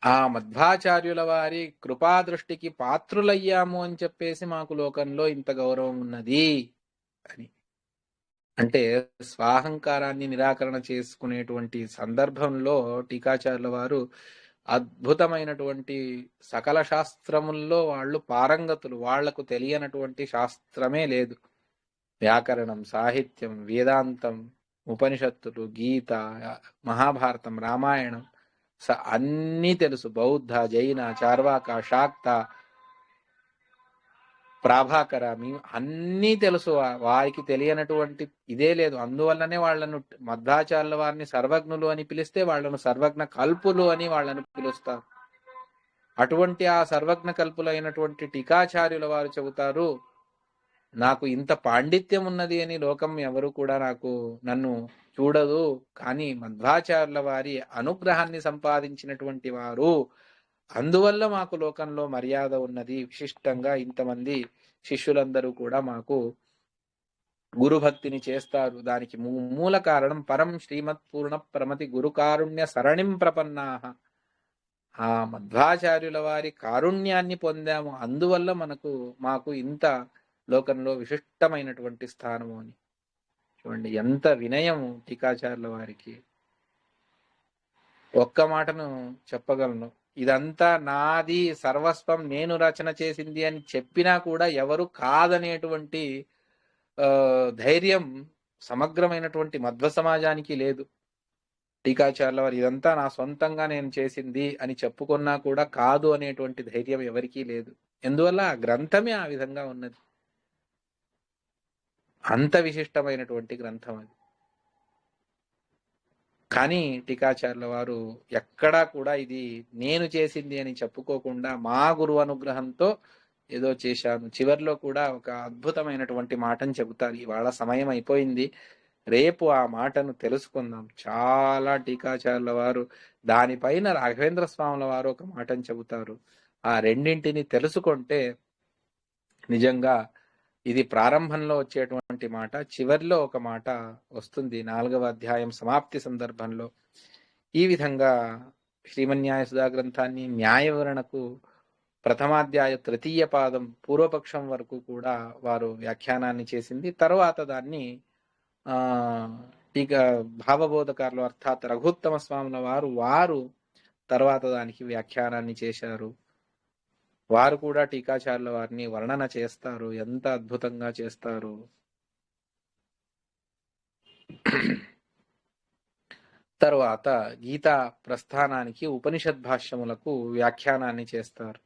ఆ మధ్వాచార్యుల వారి కృపాదృష్టికి పాత్రులయ్యాము అని చెప్పేసి మాకు లోకంలో ఇంత గౌరవం ఉన్నది అని. అంటే స్వాహంకారాన్ని నిరాకరణ చేసుకునేటువంటి సందర్భంలో టీకాచార్యుల వారు అద్భుతమైనటువంటి సకల శాస్త్రముల్లో వాళ్ళు పారంగతులు, వాళ్లకు తెలియనటువంటి శాస్త్రమే లేదు. వ్యాకరణం, సాహిత్యం, వేదాంతం, ఉపనిషత్తులు, గీత, మహాభారతం, రామాయణం అన్నీ తెలుసు. బౌద్ధ, జైన, చార్వాక, శాక్త, ప్రాభాకర అన్నీ తెలుసు. వారికి తెలియనటువంటి ఇదే లేదు. అందువల్లనే వాళ్ళను మధ్వాచార్యుల వారిని సర్వజ్ఞులు అని పిలిస్తే వాళ్ళను సర్వజ్ఞ కల్పులు అని వాళ్ళను పిలుస్తారు. అటువంటి ఆ సర్వజ్ఞ కల్పులైనటువంటి టీకాచార్యుల వారు చెబుతారు, నాకు ఇంత పాండిత్యం ఉన్నది అని లోకం ఎవరు కూడా నన్ను చూడదు, కానీ మధ్వాచార్యుల వారి అనుగ్రహాన్ని సంపాదించినటువంటి వారు, అందువల్ల మాకు లోకంలో మర్యాద ఉన్నది, విశిష్టంగా ఇంతమంది శిష్యులందరూ కూడా మాకు గురుభక్తిని చేస్తారు. దానికి మూల కారణం పరం శ్రీమత్ పూర్ణ ప్రమతి గురు కారుణ్య సరణిం ప్రపన్నాహ. ఆ మధ్వాచార్యుల వారి కారుణ్యాన్ని పొందాము, అందువల్ల మాకు ఇంత లోకంలో విశిష్టమైనటువంటి స్థానము అని. చూడండి ఎంత వినయము టీకాచార్యుల వారికి. ఒక్క మాటను చెప్పగలను, ఇదంతా నాది సర్వస్వం, నేను రచన చేసింది అని చెప్పినా కూడా ఎవరు కాదనేటువంటి ధైర్యం సమగ్రమైనటువంటి మధ్వ సమాజానికి లేదు. టీకాచార్యుల వారు ఇదంతా నా సొంతంగా నేను చేసింది అని చెప్పుకున్నా కూడా కాదు అనేటువంటి ధైర్యం ఎవరికీ లేదు. ఎందువల్ల ఆ గ్రంథమే ఆ విధంగా ఉన్నది. అంత విశిష్టమైనటువంటి గ్రంథం అది. కానీ టీకాచార్యుల వారు ఎక్కడా కూడా ఇది నేను చేసింది అని చెప్పుకోకుండా మా గురువు అనుగ్రహంతో ఏదో చేశాను. చివరిలో కూడా ఒక అద్భుతమైనటువంటి మాటను చెబుతారు. ఇవాళ సమయం అయిపోయింది, రేపు ఆ మాటను తెలుసుకుందాం. చాలా టీకాచార్యుల వారు దానిపైన రాఘవేంద్ర స్వాముల వారు ఒక మాటను చెబుతారు. ఆ రెండింటిని తెలుసుకుంటే నిజంగా ఇది ప్రారంభంలో వచ్చేటువంటి మాట, చివరిలో ఒక మాట వస్తుంది 4వ అధ్యాయం సమాప్తి సందర్భంలో. ఈ విధంగా శ్రీమన్యాయ సుధా గ్రంథాన్ని న్యాయ వివరణకు ప్రథమాధ్యాయ తృతీయ పాదం పూర్వపక్షం వరకు కూడా వారు వ్యాఖ్యానాన్ని చేసింది. తర్వాత దాన్ని ఇక భావబోధకారులు అర్థాత్ రఘుత్తమ స్వాముల వారు తర్వాత దానికి వ్యాఖ్యానాన్ని చేశారు. వారు కూడా టీకాచార్యుల వారిని వర్ణన చేస్తారు, ఎంత అద్భుతంగా చేస్తారు. తరువాత గీతా ప్రస్థానానికి ఉపనిషద్ భాష్యములకు వ్యాఖ్యానాన్ని చేస్తారు.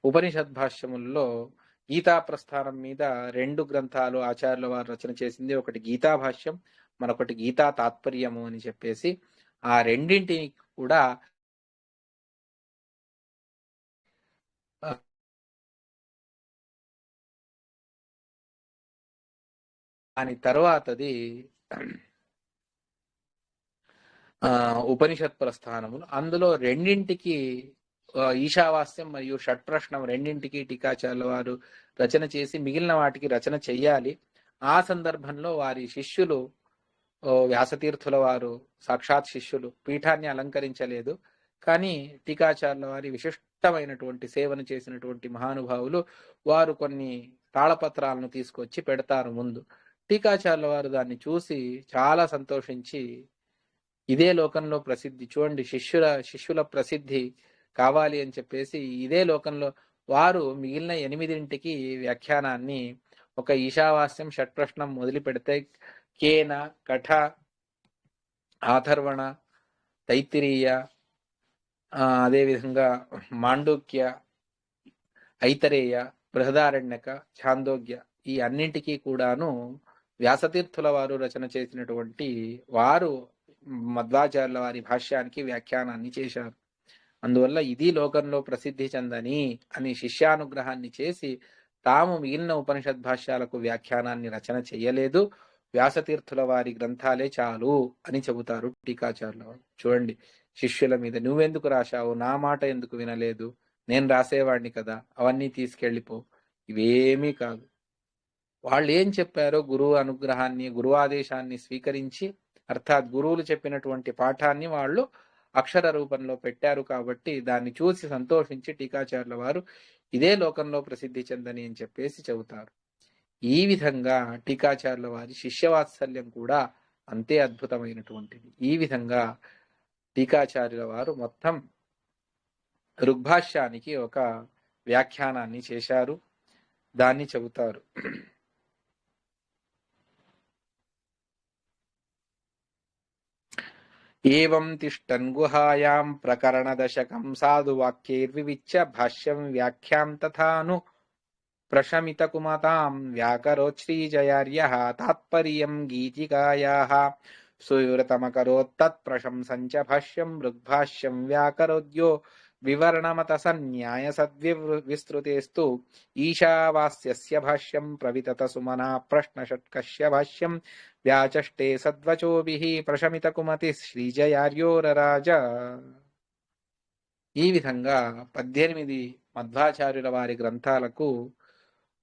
ఉపనిషద్ భాష్యముల్లో గీతా ప్రస్థానం మీద 2 గ్రంథాలు ఆచార్యుల వారు రచన చేసింది. ఒకటి గీతా భాష్యం, మరొకటి గీతా తాత్పర్యము అని చెప్పేసి. ఆ రెండింటిని కూడా దాని తర్వాతది ఉపనిషత్ ప్రస్థానములు. అందులో రెండింటికి ఈశావాస్యం మరియు షట్ప్రశ్నం రెండింటికి టీకాచార్యుల వారు రచన చేసి మిగిలిన వాటికి రచన చెయ్యాలి. ఆ సందర్భంలో వారి శిష్యులు వ్యాసతీర్థుల వారు సాక్షాత్ శిష్యులు పీఠాన్ని అలంకరించలేదు. కానీ టీకాచార్యుల వారి విశిష్టమైనటువంటి సేవను చేసినటువంటి మహానుభావులు వారు కొన్ని తాళపత్రాలను తీసుకొచ్చి పెడతారు ముందు. టీకాచార్యుల వారు దాన్ని చూసి చాలా సంతోషించి, ఇదే లోకంలో ప్రసిద్ధి, చూడండి శిష్యుల ప్రసిద్ధి కావాలి అని చెప్పేసి ఇదే లోకంలో వారు మిగిలిన 8ంటికి వ్యాఖ్యానాన్ని ఒక ఈశావాస్యం షట్ప్రశ్నం మొదలు పెడితే కేన, కఠ, ఆథర్వణ, తైత్తిరీయ, అదేవిధంగా మాండూక్య, ఐతరేయ, బృహదారణ్యక, ఛాందోగ్య, ఈ అన్నింటికీ కూడాను వ్యాసతీర్థుల వారు రచన చేసినటువంటి వారు మధ్వాచార్యుల వారి భాష్యానికి వ్యాఖ్యానాన్ని చేశారు. అందువల్ల ఇది లోకంలో ప్రసిద్ధి చెందని అని శిష్యానుగ్రహాన్ని చేసి తాము మిగిలిన ఉపనిషద్ భాష్యాలకు వ్యాఖ్యానాన్ని రచన చెయ్యలేదు, వ్యాసతీర్థుల వారి గ్రంథాలే చాలు అని చెబుతారు టీకాచార్యుల వారు. చూడండి, శిష్యుల మీద నువ్వెందుకు రాశావు, నా మాట ఎందుకు వినలేదు, నేను రాసేవాడిని కదా, అవన్నీ తీసుకెళ్ళిపో, ఇవేమీ కాదు. వాళ్ళు ఏం చెప్పారో గురువు అనుగ్రహాన్ని, గురువు ఆదేశాన్ని స్వీకరించి, అర్థాత్ గురువులు చెప్పినటువంటి పాఠాన్ని వాళ్ళు అక్షర రూపంలో పెట్టారు కాబట్టి దాన్ని చూసి సంతోషించి టీకాచార్యుల వారు ఇదే లోకంలో ప్రసిద్ధి చెందని అని చెప్పేసి చెబుతారు. ఈ విధంగా టీకాచార్యుల వారి శిష్యవాత్సల్యం కూడా అంతే అద్భుతమైనటువంటిది. ఈ విధంగా టీకాచార్యుల వారు మొత్తం ఋగ్భాష్యానికి ఒక వ్యాఖ్యానాన్ని చేశారు, దాన్ని చెబుతారు. ఏవం తిష్టన్ గుహాయాం ప్రకరణ దశకం సాధు వాక్యైర్వివిచ్య భాష్యం వ్యాఖ్యాం తథాను ప్రశమిత కుమతాం వ్యాకరోచ్శ్రీజయార్యః తాత్పర్యం గీతికాయాః సువివృతమకరోత్ తత్ప్రశంసంచ భాష్యం ఋగ్భాష్యం వ్యాకరోద్యో వివరణమత సన్యాయ సద్విస్తృతేస్తు ఈశావాస్యస్య భాష్యం ప్రవితత సుమనా ప్రశ్నషట్కస్య భాష్యం వ్యాచష్టే సద్వచోభిః ప్రశమిత కుమతి శ్రీజయార్యోరరాజ. ఈ విధంగా 18 మధ్వాచార్యుల వారి గ్రంథాలకు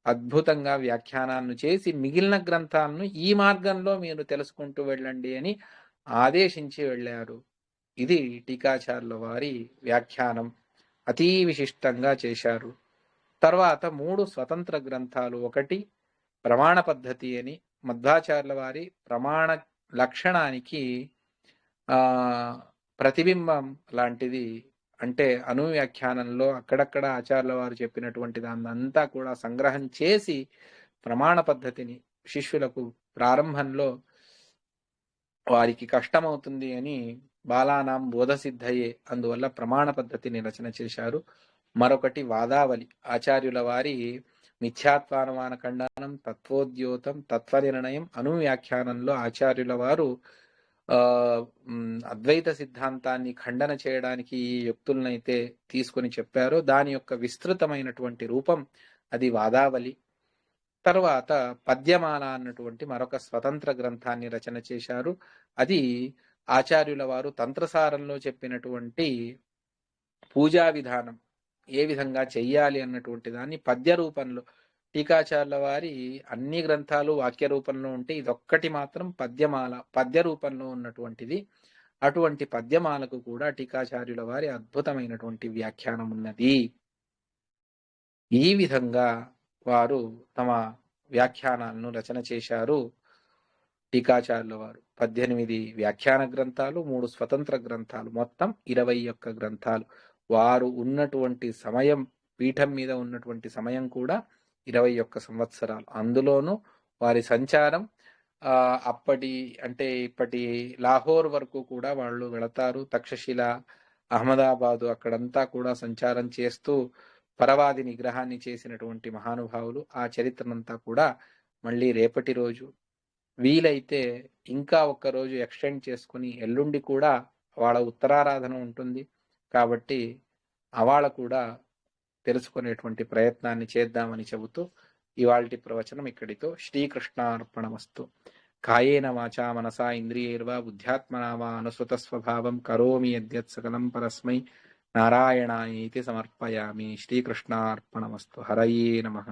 అద్భుతంగా వ్యాఖ్యానాలను చేసి మిగిలిన గ్రంథాలను ఈ మార్గంలో మీరు తెలుసుకుంటూ వెళ్ళండి అని ఆదేశించి వెళ్ళారు. ఇది టీకాచార్యుల వారి వ్యాఖ్యానం. అతీ విశిష్టంగా చేశారు. తర్వాత 3 స్వతంత్ర గ్రంథాలు. ఒకటి ప్రమాణ పద్ధతి అని మధ్వాచార్యుల వారి ప్రమాణ లక్షణానికి ప్రతిబింబం లాంటిది. అంటే అనువ్యాఖ్యానంలో అక్కడక్కడ ఆచార్యుల వారు చెప్పినటువంటి దాన్నంతా కూడా సంగ్రహం చేసి ప్రమాణ పద్ధతిని శిష్యులకు ప్రారంభంలో వారికి కష్టమవుతుంది అని బాలానాం బోధసిద్ధయే, అందువల్ల ప్రమాణ పద్ధతిని రచన చేశారు. మరొకటి వాదావళి, ఆచార్యుల వారి మిథ్యాత్వానుమాన ఖండనం, తత్వోద్యోతం, తత్వనిర్ణయం అనువ్యాఖ్యానంలో ఆచార్యుల వారు అద్వైత సిద్ధాంతాన్ని ఖండన చేయడానికి ఈ యుక్తులనైతే తీసుకొని చెప్పారో దాని యొక్క విస్తృతమైనటువంటి రూపం అది వాదావళి. తర్వాత పద్యమాల అన్నటువంటి మరొక స్వతంత్ర గ్రంథాన్ని రచన చేశారు. అది ఆచార్యుల వారు తంత్రసారంలో చెప్పినటువంటి పూజా విధానం ఏ విధంగా చెయ్యాలి అన్నటువంటి దాన్ని పద్య రూపంలో, టీకాచార్యుల వారి అన్ని గ్రంథాలు వాక్య రూపంలో ఉంటే ఇదొక్కటి మాత్రం పద్యమాల, పద్య రూపంలో ఉన్నటువంటిది. అటువంటి పద్యమాలకు కూడా టీకాచార్యుల వారి అద్భుతమైనటువంటి వ్యాఖ్యానం ఉన్నది. ఈ విధంగా వారు తమ వ్యాఖ్యానాలను రచన చేశారు టీకాచార్యుల వారు. 18 వ్యాఖ్యాన గ్రంథాలు, 3 స్వతంత్ర గ్రంథాలు, మొత్తం 21 గ్రంథాలు. వారు ఉన్నటువంటి సమయం, పీఠం మీద ఉన్నటువంటి సమయం కూడా 21 సంవత్సరాలు. అందులోనూ వారి సంచారం ఇప్పటి లాహోర్ వరకు కూడా వాళ్ళు వెళతారు. తక్షశిల, అహ్మదాబాదు అక్కడంతా కూడా సంచారం చేస్తూ పరవాది నిగ్రహాన్ని చేసినటువంటి మహానుభావులు. ఆ చరిత్రనంతా కూడా మళ్ళీ రేపటి రోజు వీలైతే ఇంకా ఒక్కరోజు ఎక్స్టెండ్ చేసుకుని ఎల్లుండి కూడా వాళ్ళ ఉత్తరారాధన ఉంటుంది కాబట్టి అవాళ కూడా తెలుసుకునేటువంటి ప్రయత్నాన్ని చేద్దామని చెబుతూ ఇవాల్టి ప్రవచనం ఇక్కడితో. శ్రీకృష్ణార్పణమస్తు. కాయేన వాచా మనసా ఇంద్రియైర్వా బుద్ధ్యాత్మనా వా అనుసృత స్వభావం కరోమి యద్యత్ సకలం పరస్మై నారాయణాయేతి సమర్పయామి. శ్రీకృష్ణార్పణమస్తు. హరయే నమః.